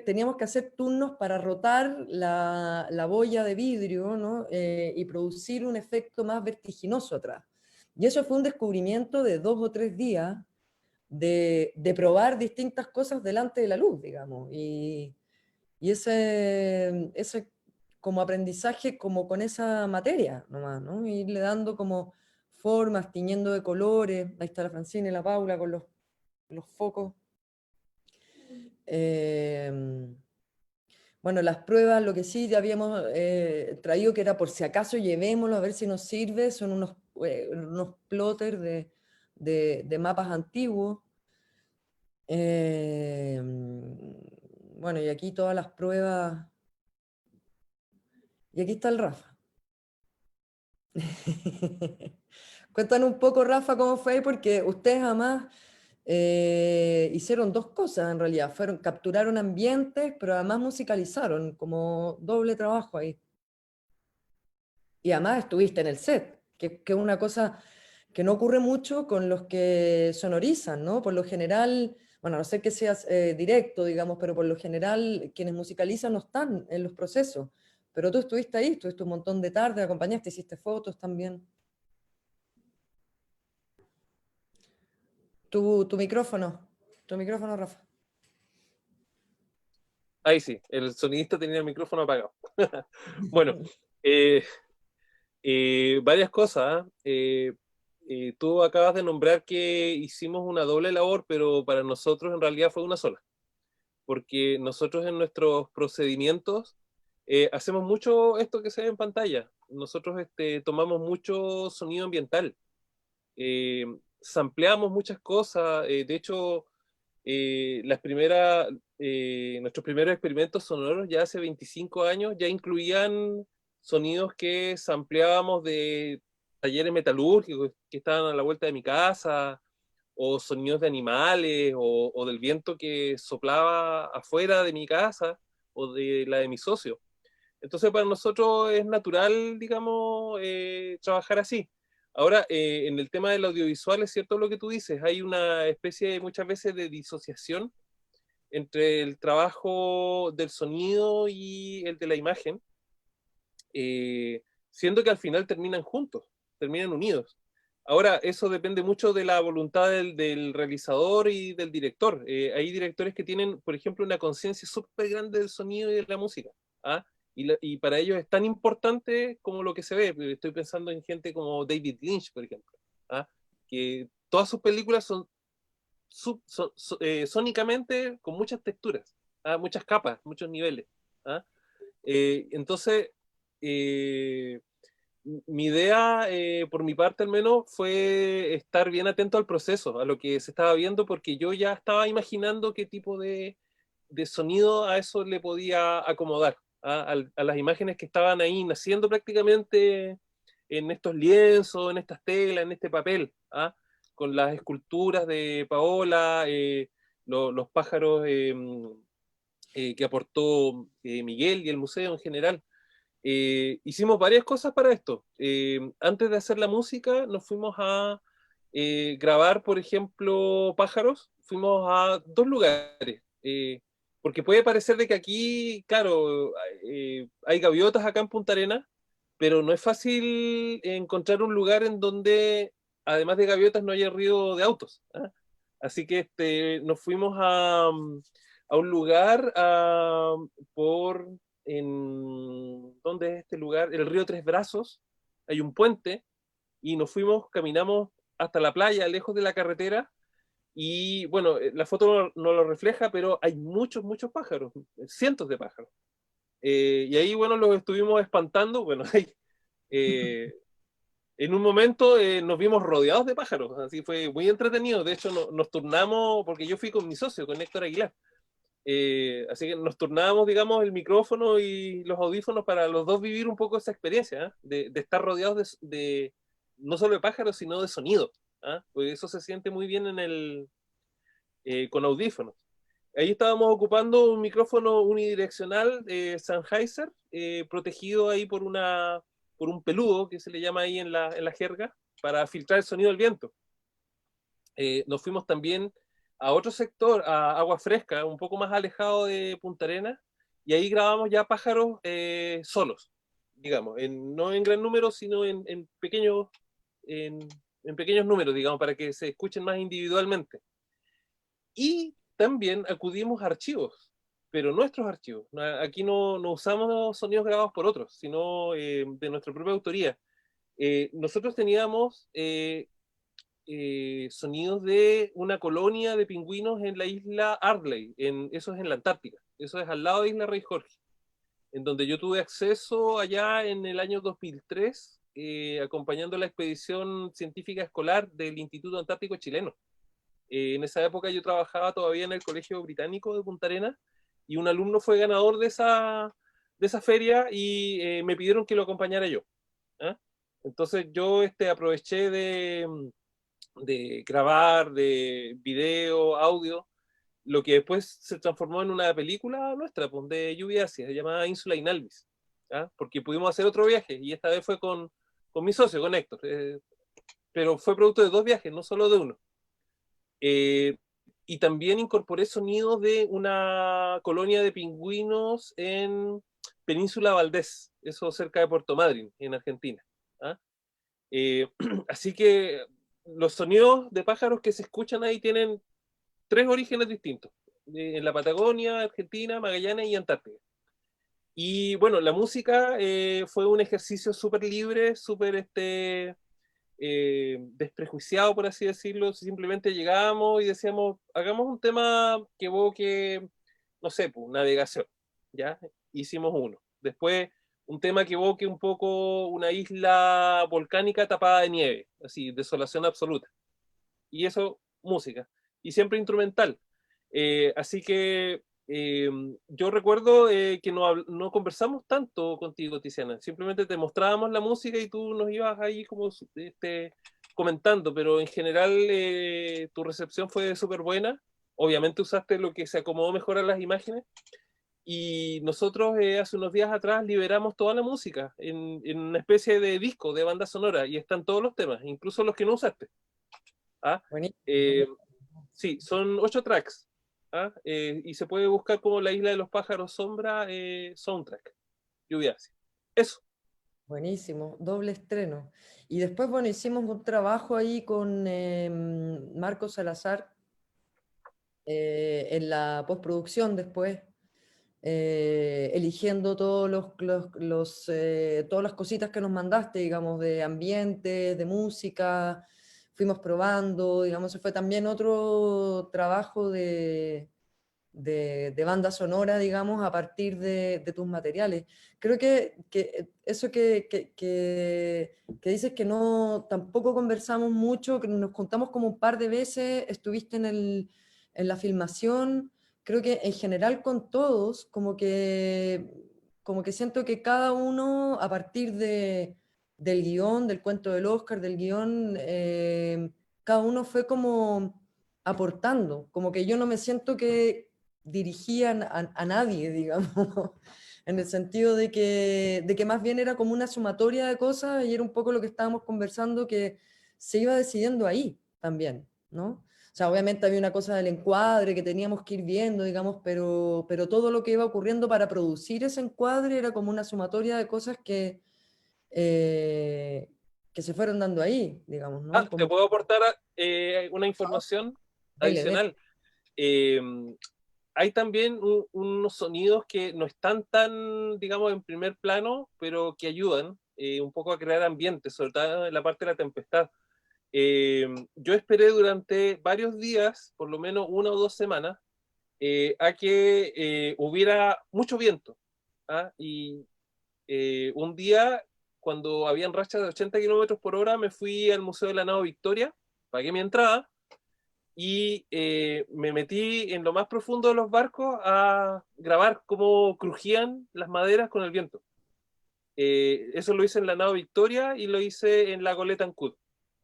teníamos que hacer turnos para rotar la boya de vidrio, ¿no? Y producir un efecto más vertiginoso atrás. Y eso fue un descubrimiento de 2 o 3 días de probar distintas cosas delante de la luz, digamos. Y ese como aprendizaje como con esa materia nomás, ¿no? Irle dando como formas, tiñendo de colores. Ahí está la Francina y la Paula con los focos. Bueno, las pruebas, lo que sí ya habíamos traído, que era por si acaso llevémoslo a ver si nos sirve, son unos plotters de mapas antiguos. Bueno, y aquí todas las pruebas. Y aquí está el Rafa. Cuéntanos un poco, Rafa, cómo fue ahí, porque ustedes además hicieron 2 cosas en realidad. Capturaron ambientes, pero además musicalizaron, como doble trabajo ahí. Y además estuviste en el set, que es una cosa que no ocurre mucho con los que sonorizan, ¿no? Por lo general, bueno, a no ser que seas directo, digamos, pero por lo general quienes musicalizan no están en los procesos. Pero tú estuviste ahí, estuviste un montón de tarde, acompañaste, hiciste fotos también. Tu micrófono, Rafa. Ahí sí, el sonidista tenía el micrófono apagado. Bueno, varias cosas. Tú acabas de nombrar que hicimos una doble labor, pero para nosotros en realidad fue una sola, porque nosotros en nuestros procedimientos hacemos mucho esto que se ve en pantalla. Nosotros tomamos mucho sonido ambiental, sampleamos muchas cosas. De hecho, nuestros primeros experimentos sonoros ya hace 25 años ya incluían sonidos que sampleábamos de talleres metalúrgicos que estaban a la vuelta de mi casa, o sonidos de animales, o del viento que soplaba afuera de mi casa, o de la de mi socio. Entonces para nosotros es natural, digamos, trabajar así. Ahora, en el tema del audiovisual es cierto lo que tú dices, hay una especie muchas veces de disociación entre el trabajo del sonido y el de la imagen, siendo que al final terminan juntos, terminan unidos. Ahora, eso depende mucho de la voluntad del realizador y del director. Hay directores que tienen, por ejemplo, una conciencia súper grande del sonido y de la música, ¿ah? Y para ellos es tan importante como lo que se ve. Estoy pensando en gente como David Lynch, por ejemplo, ¿ah? Que todas sus películas son sónicamente con muchas texturas, ¿ah? Muchas capas, muchos niveles, ¿ah? Entonces, mi idea, por mi parte al menos, fue estar bien atento al proceso, a lo que se estaba viendo, porque yo ya estaba imaginando qué tipo de sonido a eso le podía acomodar, ¿ah? A las imágenes que estaban ahí naciendo prácticamente en estos lienzos, en estas telas, en este papel, ¿ah? Con las esculturas de Paola, los pájaros que aportó Miguel y el museo en general. Hicimos varias cosas para esto. Antes de hacer la música, nos fuimos a grabar, por ejemplo, pájaros. Fuimos a 2 lugares. Porque puede parecer de que aquí, claro, hay gaviotas acá en Punta Arenas, pero no es fácil encontrar un lugar en donde, además de gaviotas, no haya ruido de autos, ¿ah? Así que nos fuimos a un lugar ¿dónde es este lugar? El río Tres Brazos. Hay un puente y nos fuimos, caminamos hasta la playa, lejos de la carretera. Y bueno, la foto no lo refleja, pero hay muchos, muchos pájaros, cientos de pájaros. Y ahí, bueno, los estuvimos espantando. Bueno, ahí, en un momento nos vimos rodeados de pájaros, así fue muy entretenido. De hecho, nos turnamos, porque yo fui con mi socio, con Héctor Aguilar. Así que nos turnábamos, digamos, el micrófono y los audífonos para los dos vivir un poco esa experiencia, ¿eh? De estar rodeados no solo de pájaros, sino de sonido, ¿eh? Porque eso se siente muy bien con audífonos. Ahí estábamos ocupando un micrófono unidireccional Sennheiser, protegido ahí por por un peludo, que se le llama ahí en la jerga, para filtrar el sonido del viento. Nos fuimos también a otro sector, a Agua Fresca, un poco más alejado de Punta Arenas, y ahí grabamos ya pájaros solos, digamos, no en gran número, sino en pequeños números, digamos, para que se escuchen más individualmente. Y también acudimos a archivos, pero nuestros archivos. Aquí no usamos sonidos grabados por otros, sino de nuestra propia autoría. Nosotros teníamos sonidos de una colonia de pingüinos en la isla Ardley, eso es en la Antártica, eso es al lado de Isla Rey Jorge, en donde yo tuve acceso allá en el año 2003, acompañando la expedición científica escolar del Instituto Antártico Chileno. En esa época yo trabajaba todavía en el Colegio Británico de Punta Arenas, y un alumno fue ganador de esa feria, y me pidieron que lo acompañara yo. ¿Ah? Entonces yo aproveché de grabar, de video, audio, lo que después se transformó en una película nuestra, pues, de lluvia ácida, llamada Ínsula Inalvis, ¿ah? Porque pudimos hacer otro viaje, y esta vez fue con mi socio, con Héctor, pero fue producto de 2 viajes, no solo de uno. Y también incorporé sonidos de una colonia de pingüinos en Península Valdés, eso cerca de Puerto Madryn, en Argentina. ¿Ah? Así que los sonidos de pájaros que se escuchan ahí tienen 3 orígenes distintos, en la Patagonia, Argentina, Magallanes y Antártica. Y bueno, la música fue un ejercicio súper libre, súper desprejuiciado, por así decirlo. Simplemente llegábamos y decíamos, hagamos un tema que evoque, no sé, pues, navegación, ¿ya? Hicimos uno. Después, un tema que evoque un poco una isla volcánica tapada de nieve, así, desolación absoluta. Y eso, música. Y siempre instrumental. Así que yo recuerdo que no conversamos tanto contigo, Tiziana. Simplemente te mostrábamos la música y tú nos ibas ahí como comentando, pero en general tu recepción fue súper buena. Obviamente usaste lo que se acomodó mejor a las imágenes. Y nosotros hace unos días atrás liberamos toda la música en una especie de disco, de banda sonora, y están todos los temas, incluso los que no usaste. ¿Ah? Sí, son 8 tracks. ¿Ah? Y se puede buscar como La Isla de los Pájaros Sombra soundtrack. Lluvia ácida. Eso. Buenísimo, doble estreno. Y después, bueno, hicimos un trabajo ahí con Marco Salazar en la postproducción después, eligiendo todas las cositas que nos mandaste, digamos, de ambiente, de música, fuimos probando, digamos, eso fue también otro trabajo de banda sonora, digamos, a partir de tus materiales. Creo que eso que dices que no, tampoco conversamos mucho, que nos juntamos como un par de veces, estuviste en la filmación, creo que en general con todos, como que siento que cada uno, a partir del guión, del cuento del Oscar, del guión, cada uno fue como aportando, como que yo no me siento que dirigían a nadie, digamos, en el sentido de que más bien era como una sumatoria de cosas, y era un poco lo que estábamos conversando, que se iba decidiendo ahí también, ¿no? O sea, obviamente había una cosa del encuadre que teníamos que ir viendo, digamos, pero todo lo que iba ocurriendo para producir ese encuadre era como una sumatoria de cosas que se fueron dando ahí, digamos, ¿no? ¿Te puedo aportar una información adicional? Hay también unos sonidos que no están tan, digamos, en primer plano, pero que ayudan un poco a crear ambiente, sobre todo en la parte de la tempestad. Yo esperé durante varios días, por lo menos 1 o 2 semanas, a que hubiera mucho viento. ¿Ah? Y un día, cuando habían rachas de 80 kilómetros por hora, me fui al Museo de la Nao Victoria, pagué mi entrada, y me metí en lo más profundo de los barcos a grabar cómo crujían las maderas con el viento. Eso lo hice en la Nao Victoria y lo hice en la goleta Ancud.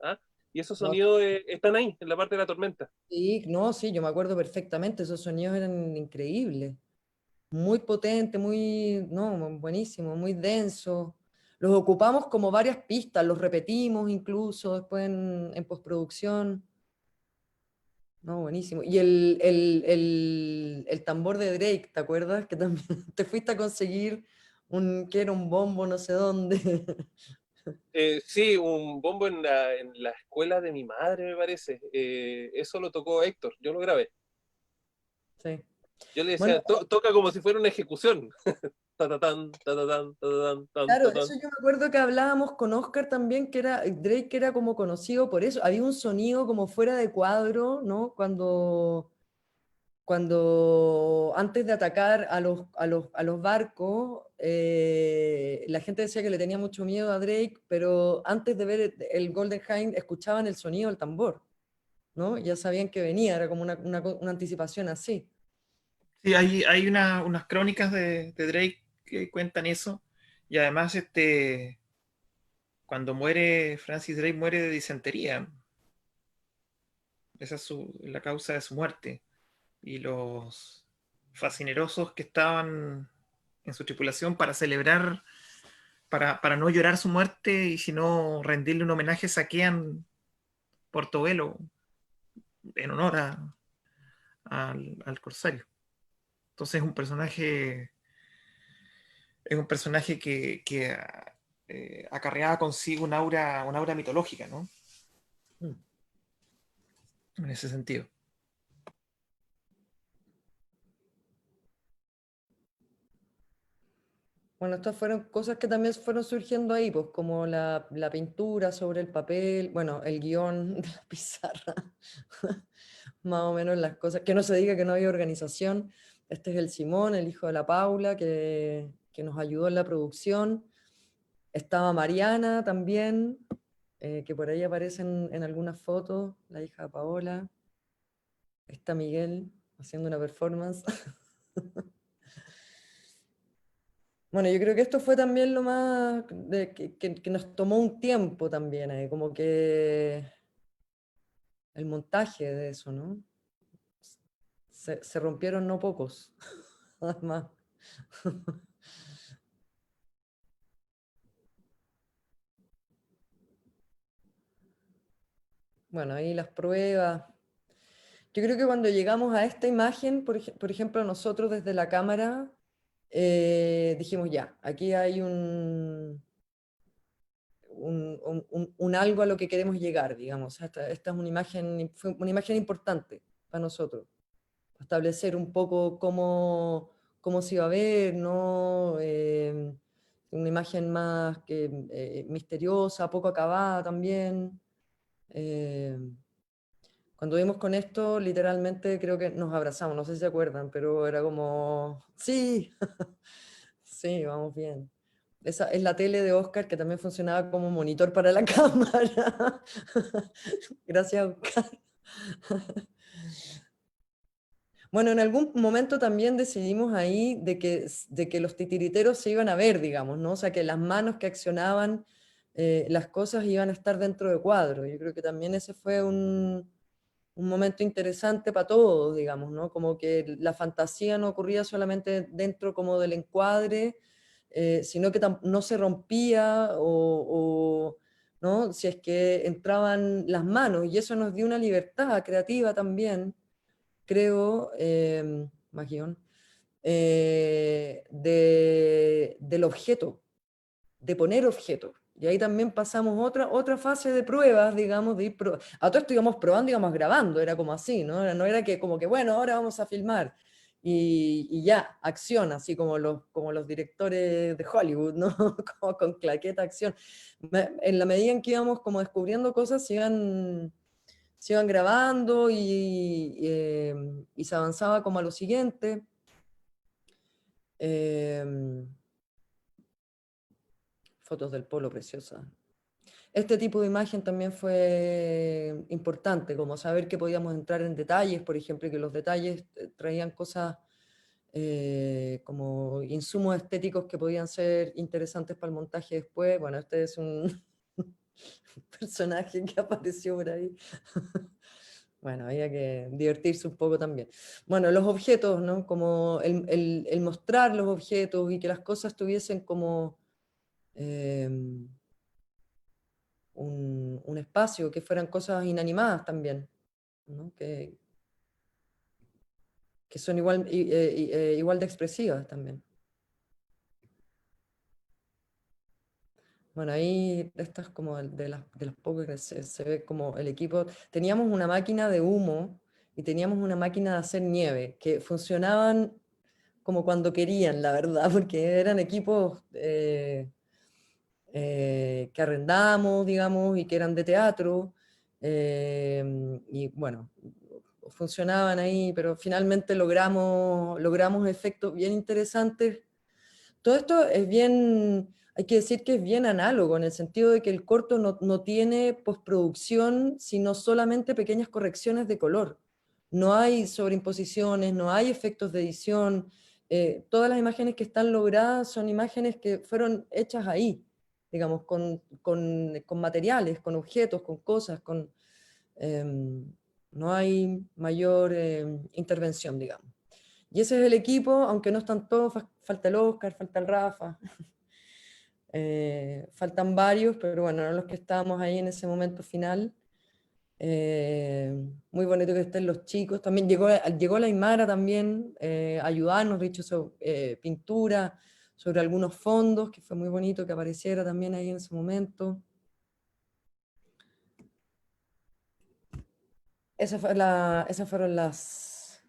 ¿Ah? Y esos sonidos están ahí, en la parte de la tormenta. Sí, no, sí, yo me acuerdo perfectamente, esos sonidos eran increíbles, muy potentes, muy, no, buenísimo, muy denso. los ocupamos como varias pistas, los repetimos incluso después en postproducción. No, buenísimo. Y el tambor de Drake, ¿te acuerdas? Que también te fuiste a conseguir que era un bombo no sé dónde. Sí, un bombo en la escuela de mi madre, me parece. Eso lo tocó Héctor, yo lo grabé. Sí. Yo le Bueno, decía, toca como si fuera una ejecución. Tatatán, tatatán, tatatán, tan, claro, tatán. eso yo me acuerdo que hablábamos con Oscar también, que era Drake era como conocido por eso. Había un sonido como fuera de cuadro, ¿no? Cuando antes de atacar a los barcos, la gente decía que le tenía mucho miedo a Drake, pero antes de ver el Golden Hind escuchaban el sonido del tambor, ¿no? Ya sabían que venía, era como una anticipación así. Sí, hay unas crónicas de Drake que cuentan eso. Y además, cuando muere, Francis Drake muere de disentería. Esa es la causa de su muerte. Y los fascinerosos que estaban en su tripulación para celebrar, para no llorar su muerte y sino rendirle un homenaje, saquean Portobelo en honor al corsario. Entonces es un personaje que acarreaba consigo un aura mitológica, ¿no? Mm. En ese sentido. Bueno, estas fueron cosas que también fueron surgiendo ahí, pues como la pintura sobre el papel, bueno, el guión de la pizarra, más o menos las cosas, que no se diga que no había organización. Este es el Simón, el hijo de la Paula, que nos ayudó en la producción. Estaba Mariana también, que por ahí aparece en algunas fotos, la hija de Paola. Está Miguel haciendo una performance. Bueno, yo creo que esto fue también lo más que nos tomó un tiempo también, como que el montaje de eso, ¿no? Se rompieron no pocos, además. Bueno, ahí las pruebas. Yo creo que cuando llegamos a esta imagen, por ejemplo, nosotros desde la cámara, dijimos ya, aquí hay un algo a lo que queremos llegar, digamos. Esta es fue una imagen importante para nosotros, establecer un poco cómo se iba a ver, ¿no? Una imagen más misteriosa, poco acabada también. Cuando vimos con esto, literalmente creo que nos abrazamos, no sé si se acuerdan, pero era como, sí, sí, vamos bien. Esa es la tele de Oscar, que también funcionaba como monitor para la cámara. Gracias, Oscar. Bueno, en algún momento también decidimos ahí de que los titiriteros se iban a ver, digamos, ¿no? O sea, que las manos que accionaban las cosas iban a estar dentro de cuadro. Yo creo que también ese fue un momento interesante para todos, digamos, ¿no? Como que la fantasía no ocurría solamente dentro como del encuadre, sino que no se rompía ¿no? Si es que entraban las manos, y eso nos dio una libertad creativa también, creo, más guión, del objeto, de poner objetos. Y ahí también pasamos otra fase de pruebas, digamos, a todo esto íbamos probando, íbamos grabando, era como así, ¿no? No era que como que, bueno, ahora vamos a filmar. Y ya, acción, así como los directores de Hollywood, ¿no? Como con claqueta, acción. En la medida en que íbamos como descubriendo cosas, se iban grabando y se avanzaba como a lo siguiente. Fotos del polo preciosa. Este tipo de imagen también fue importante, como saber que podíamos entrar en detalles, por ejemplo, que los detalles traían cosas como insumos estéticos que podían ser interesantes para el montaje después. Bueno, este es un personaje que apareció por ahí. Bueno, había que divertirse un poco también. Bueno, los objetos, ¿no? Como el mostrar los objetos y que las cosas tuviesen como un espacio, que fueran cosas inanimadas también, ¿no? Que son igual de expresivas también. Bueno, ahí estas como de las pocas que se ve como el equipo. Teníamos una máquina de humo y teníamos una máquina de hacer nieve, que funcionaban como cuando querían, la verdad, porque eran equipos que arrendamos, digamos, y que eran de teatro, y bueno, funcionaban ahí, pero finalmente logramos efectos bien interesantes. Todo esto es bien, hay que decir que es bien análogo, en el sentido de que el corto no tiene postproducción, sino solamente pequeñas correcciones de color. No hay sobreimposiciones, no hay efectos de edición. Todas las imágenes que están logradas son imágenes que fueron hechas ahí, digamos, con materiales, con objetos, con cosas, no hay mayor intervención, digamos. Y ese es el equipo, aunque no están todos, falta el Oscar, falta el Rafa, faltan varios, pero bueno, eran los que estábamos ahí en ese momento final. Muy bonito que estén los chicos, también llegó la Aymara también, a ayudarnos, de hecho, pintura sobre algunos fondos, que fue muy bonito que apareciera también ahí en ese momento. Esas fueron las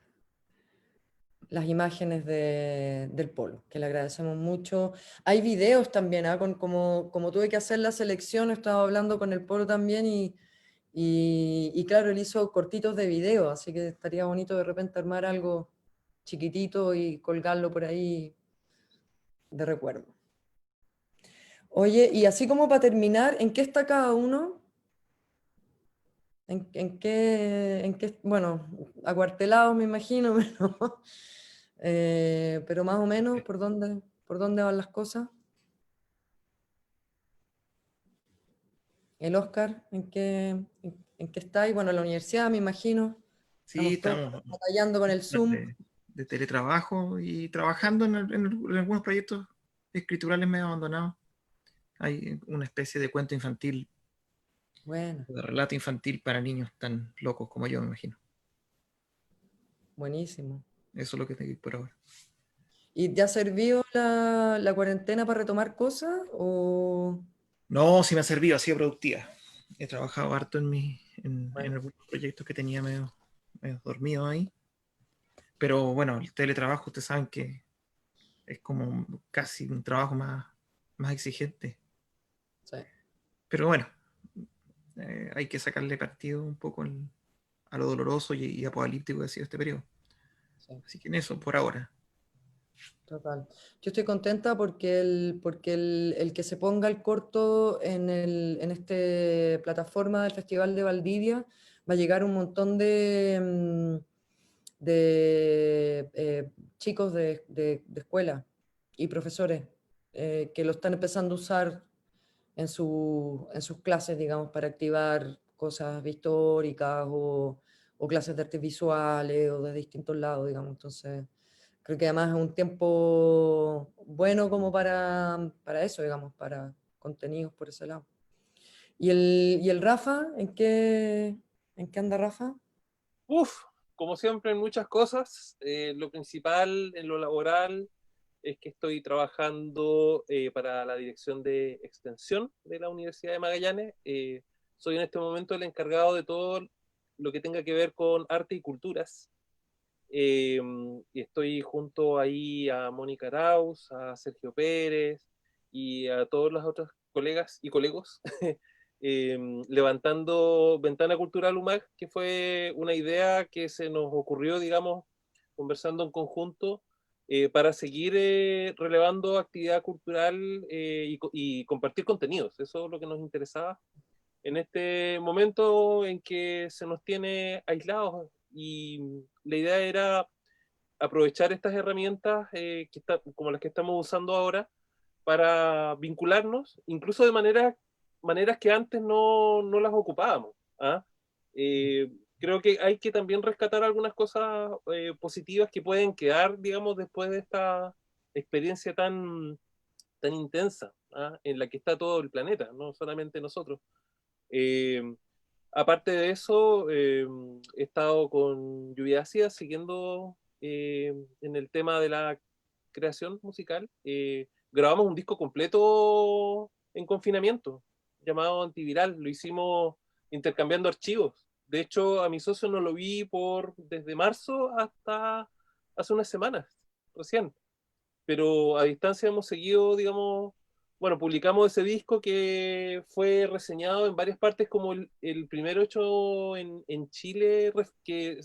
imágenes del polo, que le agradecemos mucho. Hay videos también, como tuve que hacer la selección, estaba hablando con el polo también y claro, él hizo cortitos de video, así que estaría bonito de repente armar algo chiquitito y colgarlo por ahí de recuerdo. Oye, y así como para terminar, ¿en qué está cada uno? ¿En qué, bueno, acuartelados me imagino, pero más o menos, ¿por dónde van las cosas? El Oscar, ¿en qué está? Y bueno, la universidad, me imagino. Sí, Estamos todos estamos batallando con el Zoom. de teletrabajo y trabajando en algunos proyectos escriturales medio abandonados. Hay una especie de cuento infantil, Bueno, de relato infantil para niños tan locos como yo, me imagino. buenísimo. Eso es lo que tengo por ahora. ¿Y te ha servido la cuarentena para retomar cosas? ¿O? No, sí me ha servido, ha sido productiva. He trabajado harto en Bueno, algunos proyectos que tenía medio dormido ahí. Pero bueno, el teletrabajo, ustedes saben que es como casi un trabajo más exigente. sí. Pero bueno, hay que sacarle partido un poco a lo doloroso y apocalíptico que ha sido este periodo. Sí. Así que en eso, por ahora. Total. Yo estoy contenta porque el que se ponga el corto en esta plataforma del Festival de Valdivia va a llegar un montón de chicos de escuela y profesores que lo están empezando a usar en sus clases, digamos, para activar cosas históricas o clases de artes visuales o de distintos lados, digamos. Entonces, creo que además es un tiempo bueno como para eso, digamos, para contenidos por ese lado. ¿Y el Rafa? ¿En qué anda Rafa? Como siempre en muchas cosas, lo principal en lo laboral es que estoy trabajando para la dirección de extensión de la Universidad de Magallanes. Soy en este momento el encargado de todo lo que tenga que ver con arte y culturas. Y estoy junto ahí a Mónica Arauz, a Sergio Pérez y a todos los otros colegas y colegos, levantando Ventana Cultural UMAC, que fue una idea que se nos ocurrió, digamos, conversando en conjunto, para seguir relevando actividad cultural y compartir contenidos. Eso es lo que nos interesaba en este momento en que se nos tiene aislados, y la idea era aprovechar estas herramientas como las que estamos usando ahora para vincularnos, incluso de maneras que antes no las ocupábamos. ¿Ah? Creo que hay que también rescatar algunas cosas positivas que pueden quedar, digamos, después de esta experiencia tan tan intensa, ¿ah? En la que está todo el planeta, no solamente nosotros. Aparte de eso, he estado con Lluvia Ácida siguiendo en el tema de la creación musical. Grabamos un disco completo en confinamiento, llamado Antiviral. Lo hicimos intercambiando archivos. De hecho, a mi socio no lo vi desde marzo hasta hace unas semanas, recién. Pero a distancia hemos seguido, digamos, bueno, publicamos ese disco que fue reseñado en varias partes como el primero hecho en Chile, que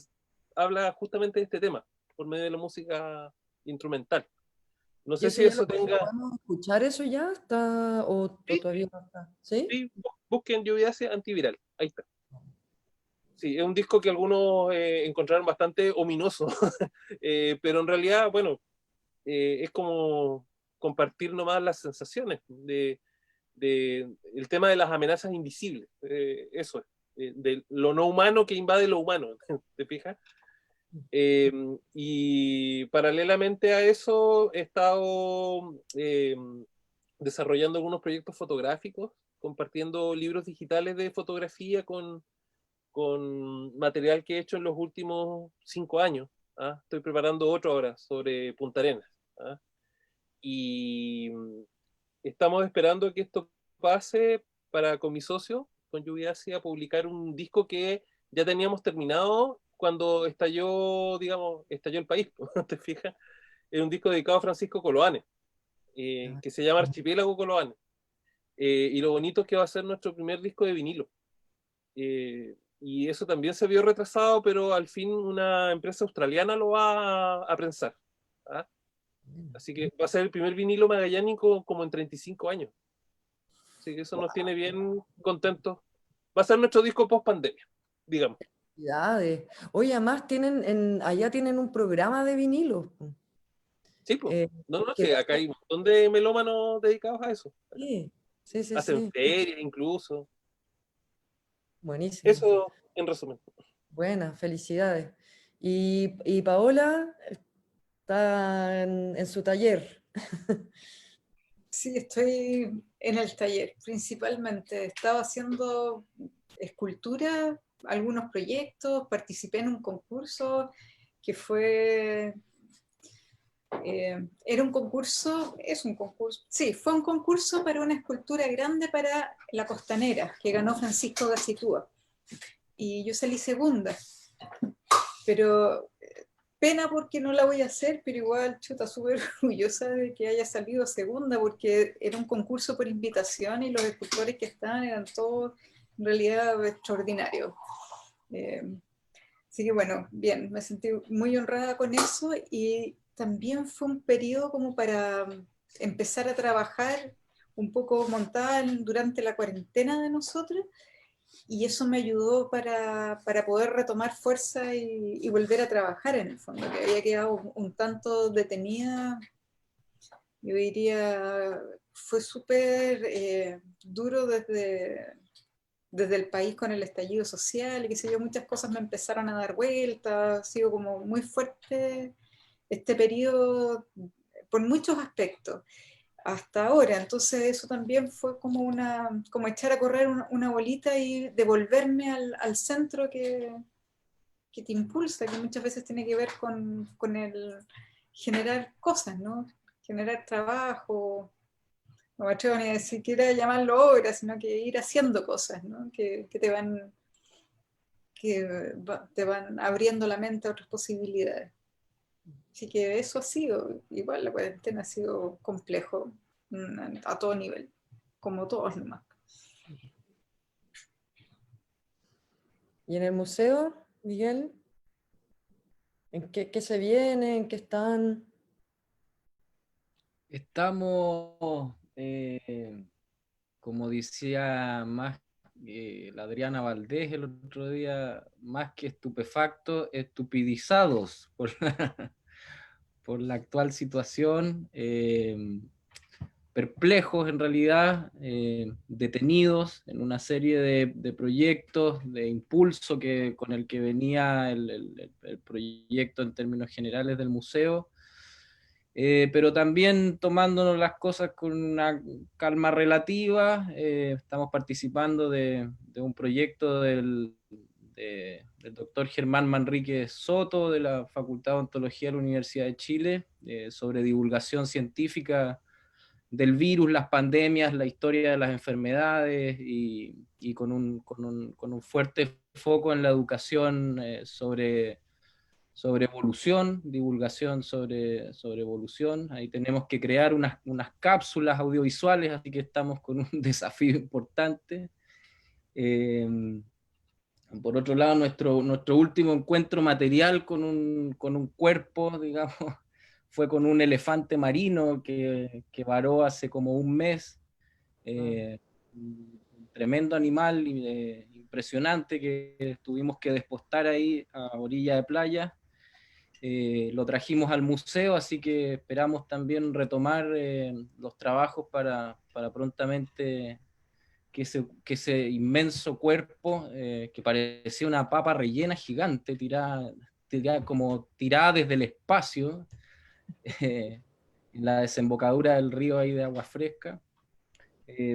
habla justamente de este tema, por medio de la música instrumental. No ¿Y sé eso si ya eso tenga... podemos escuchar eso ya? ¿Está, o Sí, todavía no está? ¿Sí? sí, busquen Lluvia Ácida Antiviral, ahí está. Sí, es un disco que algunos encontraron bastante ominoso, pero en realidad, bueno, es como compartir nomás las sensaciones el tema de las amenazas invisibles, eso es, de lo no humano que invade lo humano, ¿te fijas? Y paralelamente a eso he estado desarrollando algunos proyectos fotográficos, compartiendo libros digitales de fotografía con material que he hecho en los últimos 5 años. ¿Ah? Estoy preparando otro ahora sobre Punta Arenas. ¿Ah? Y estamos esperando que esto pase para con mi socio, con Lluvia Ácida, publicar un disco que ya teníamos terminado cuando estalló, digamos, estalló el país, ¿te fijas? Es un disco dedicado a Francisco Coloane, que se llama Archipiélago Coloane. Y lo bonito es que va a ser nuestro primer disco de vinilo. Y eso también se vio retrasado, pero al fin una empresa australiana lo va a prensar. ¿Ah? Así que va a ser el primer vinilo magallánico como en 35 años. Así que eso nos tiene bien contentos. Va a ser nuestro disco post pandemia, digamos. Felicidades. Oye, además allá tienen un programa de vinilos. Sí, pues. No, Que sí, acá hay un montón de melómanos dedicados a eso. sí, sí, sí, Hacen sí. ferias incluso. Buenísimo. Eso en resumen. Buenas, felicidades. Y Paola está en su taller. Sí, estoy en el taller principalmente. Estaba haciendo escultura, algunos proyectos, participé en un concurso que fue... era un concurso, es un concurso, sí, fue un concurso para una escultura grande para la Costanera, que ganó Francisco Gacitúa. Y yo salí segunda, pero pena porque no la voy a hacer, pero igual, chuta, súper orgullosa de que haya salido segunda, porque era un concurso por invitación y los escultores que estaban eran todos en realidad extraordinarios. Así que bueno, bien, me sentí muy honrada con eso y también fue un periodo como para empezar a trabajar un poco montada durante la cuarentena de nosotros y eso me ayudó para poder retomar fuerza y volver a trabajar en el fondo, que había quedado un tanto detenida. Yo diría, fue súper duro desde el país con el estallido social y qué sé yo, muchas cosas me empezaron a dar vueltas, ha sido como muy fuerte este periodo por muchos aspectos hasta ahora. Entonces eso también fue como echar a correr una bolita y devolverme al centro que te impulsa, que muchas veces tiene que ver con el generar cosas, ¿no? Generar trabajo. No me atrevo ni a siquiera llamarlo obra, sino que ir haciendo cosas, ¿no? Que te van abriendo la mente a otras posibilidades. Así que eso ha sido, igual la cuarentena ha sido complejo a todo nivel, como todos nomás. ¿Y en el museo, Miguel? ¿En qué se viene? ¿En qué están? Estamos, como decía la Adriana Valdés el otro día, más que estupefactos, estupidizados por la actual situación, perplejos en realidad, detenidos en una serie de proyectos de impulso con el que venía el proyecto en términos generales del museo, pero también tomándonos las cosas con una calma relativa. Estamos participando de un proyecto del doctor Germán Manrique Soto, de la Facultad de Ontología de la Universidad de Chile, sobre divulgación científica del virus, las pandemias, la historia de las enfermedades, y con un fuerte foco en la educación sobre evolución, divulgación sobre evolución. Ahí tenemos que crear unas cápsulas audiovisuales, así que estamos con un desafío importante. Por otro lado, nuestro último encuentro material con un cuerpo, digamos, fue con un elefante marino que varó hace como un mes. Un tremendo animal, impresionante, que tuvimos que despostar ahí a orilla de playa. Lo trajimos al museo, así que esperamos también retomar los trabajos para prontamente que ese inmenso cuerpo, que parecía una papa rellena gigante, tirada desde el espacio, en la desembocadura del río ahí de Agua Fresca,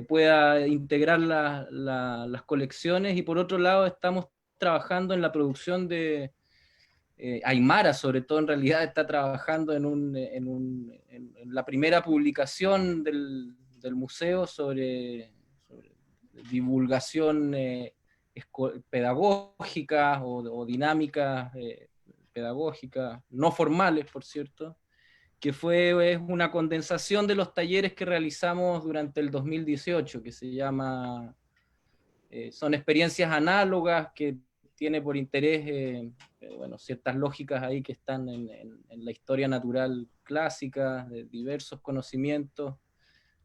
pueda integrar las colecciones. Y por otro lado estamos trabajando en la producción de Aymara, sobre todo, en realidad está trabajando en la primera publicación del museo sobre divulgación pedagógica o dinámicas pedagógicas, no formales, por cierto, que es una condensación de los talleres que realizamos durante el 2018, que se llama, son experiencias análogas que tiene por interés ciertas lógicas ahí que están en la historia natural clásica, de diversos conocimientos,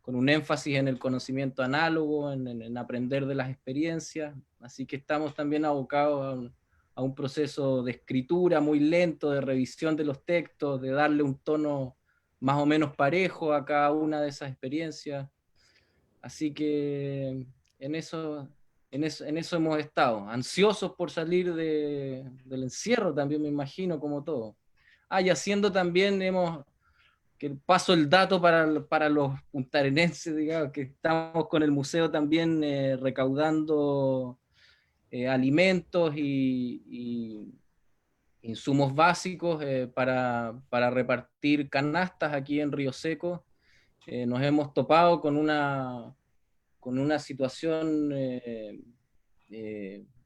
con un énfasis en el conocimiento análogo, en aprender de las experiencias. Así que estamos también abocados a un proceso de escritura muy lento, de revisión de los textos, de darle un tono más o menos parejo a cada una de esas experiencias. Así que en eso hemos estado, ansiosos por salir del encierro también, me imagino, como todo. Y haciendo también, que paso el dato para los puntarenenses, digamos, que estamos con el museo también recaudando alimentos y insumos básicos para repartir canastas aquí en Río Seco. Nos hemos topado con una situación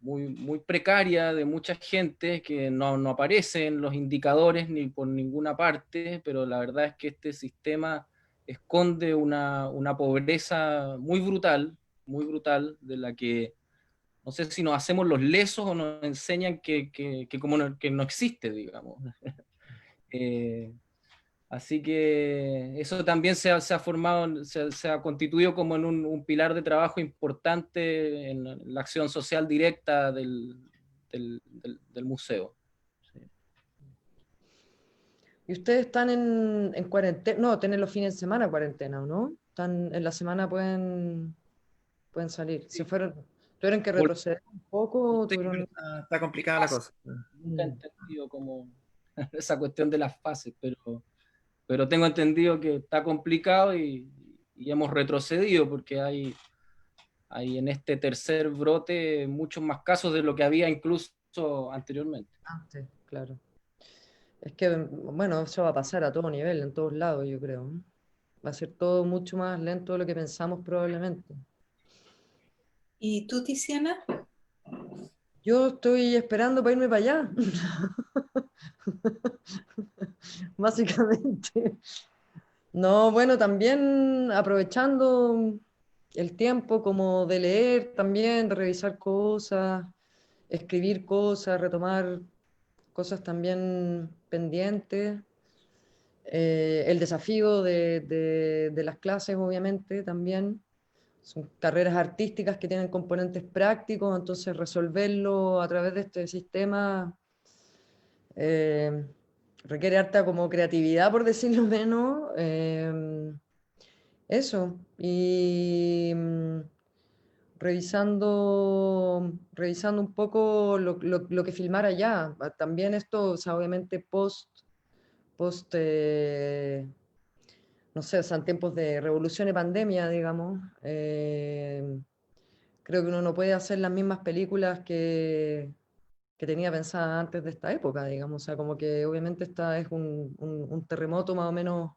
muy precaria de mucha gente que no aparece en los indicadores ni por ninguna parte, pero la verdad es que este sistema esconde una pobreza muy brutal, de la que no sé si nos hacemos los lesos o nos enseñan que no existe, digamos. Así que eso también se ha formado, se ha constituido como en un pilar de trabajo importante en la acción social directa del museo. Sí. ¿Y ustedes están en cuarentena? No, tienen los fines de semana cuarentena, ¿o no? ¿Están en la semana pueden salir? Si tuvieron que retroceder un poco. Sí, está complicada la cosa. Nunca he entendido como esa cuestión de las fases, pero tengo entendido que está complicado y hemos retrocedido porque hay en este tercer brote muchos más casos de lo que había incluso anteriormente. Antes, claro. Es que, bueno, eso va a pasar a todo nivel, en todos lados, yo creo. Va a ser todo mucho más lento de lo que pensamos probablemente. ¿Y tú, Tiziana? Yo estoy esperando para irme para allá. Básicamente. No, bueno, también aprovechando el tiempo como de leer también, de revisar cosas, escribir cosas, retomar cosas también pendientes. El desafío de las clases, obviamente, también. Son carreras artísticas que tienen componentes prácticos, entonces resolverlo a través de este sistema requiere harta como creatividad, por decirlo menos. Eso. Y revisando un poco lo que filmar allá. También esto, o sea, obviamente post, no sé, o sea, en tiempos de revolución y pandemia, digamos, creo que uno no puede hacer las mismas películas que tenía pensadas antes de esta época, digamos, o sea, como que obviamente esta es un terremoto más o menos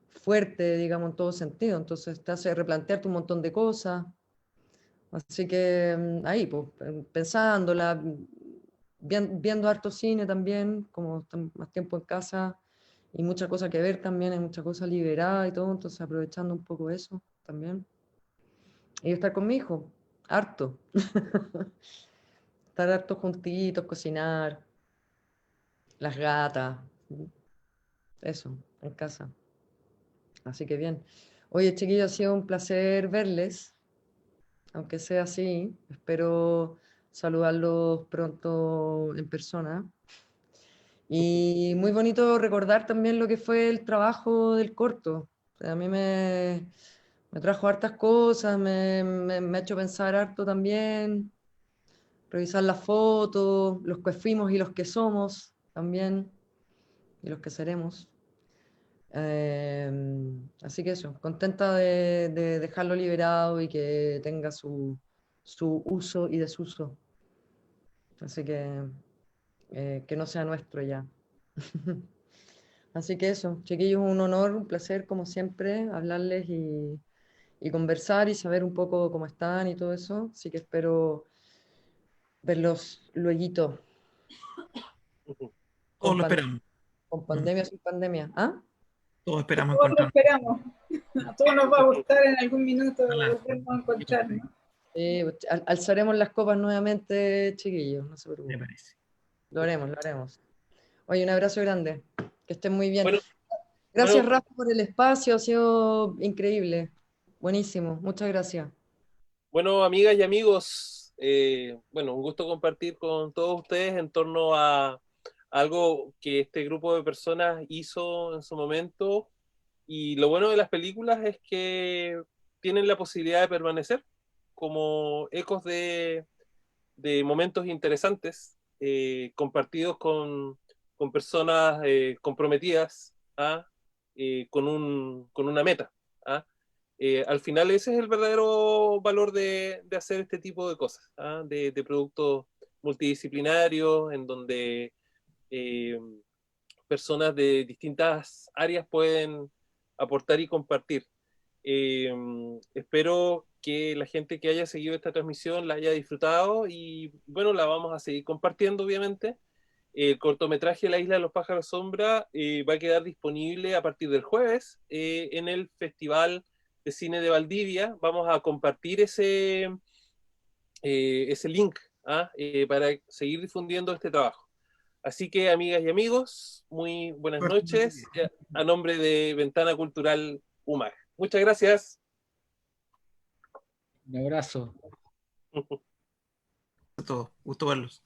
fuerte, digamos, en todo sentido, entonces te hace replantearte un montón de cosas, así que ahí, pues, pensándola, viendo harto cine también, como más tiempo en casa, y muchas cosas que ver también, hay muchas cosas liberadas y todo, entonces aprovechando un poco eso también. Y estar con mi hijo, harto. Estar harto juntitos, cocinar, las gatas, eso, en casa. Así que bien. Oye, chiquillos, ha sido un placer verles, aunque sea así. Espero saludarlos pronto en persona. Y muy bonito recordar también lo que fue el trabajo del corto. O sea, a mí me trajo hartas cosas, me ha hecho pensar harto también, revisar las fotos, los que fuimos y los que somos también, y los que seremos. Así que eso, contenta de dejarlo liberado y que tenga su uso y desuso. Así que no sea nuestro ya. Así que eso, chiquillos, un honor, un placer como siempre hablarles y conversar y saber un poco cómo están y todo eso. Así que espero verlos lueguito, Todos con, lo esperamos. con pandemia o sin pandemia. ¿Ah? Todos esperamos Todos lo encontrarnos. esperamos. A todos nos va a gustar en algún minuto Ojalá. volvernos a encontrar, ¿no? Alzaremos las copas nuevamente, chiquillos, no se Me preocupen. parece. Lo haremos, lo haremos. Oye, un abrazo grande, que estén muy bien. Bueno, Gracias, bueno, Rafa, por el espacio, ha sido increíble. Buenísimo, muchas gracias. bueno, amigas y amigos, bueno, un gusto compartir con todos ustedes en torno a algo que este grupo de personas hizo en su momento. Y lo bueno de las películas es que tienen la posibilidad de permanecer como ecos de momentos interesantes, compartidos con personas comprometidas, ¿ah? Con una meta. ¿Ah? Al final ese es el verdadero valor de hacer este tipo de cosas, ¿ah? De productos multidisciplinarios en donde eh, personas de distintas áreas pueden aportar y compartir. Eh, Espero que la gente que haya seguido esta transmisión la haya disfrutado y bueno, la vamos a seguir compartiendo obviamente. El cortometraje La Isla de los Pájaros Sombra va a quedar disponible a partir del jueves en el Festival de Cine de Valdivia. Vamos a compartir ese link para seguir difundiendo este trabajo. Así que, amigas y amigos, muy buenas noches a nombre de Ventana Cultural UMAG. Muchas gracias. Un abrazo. A todos. Gusto verlos.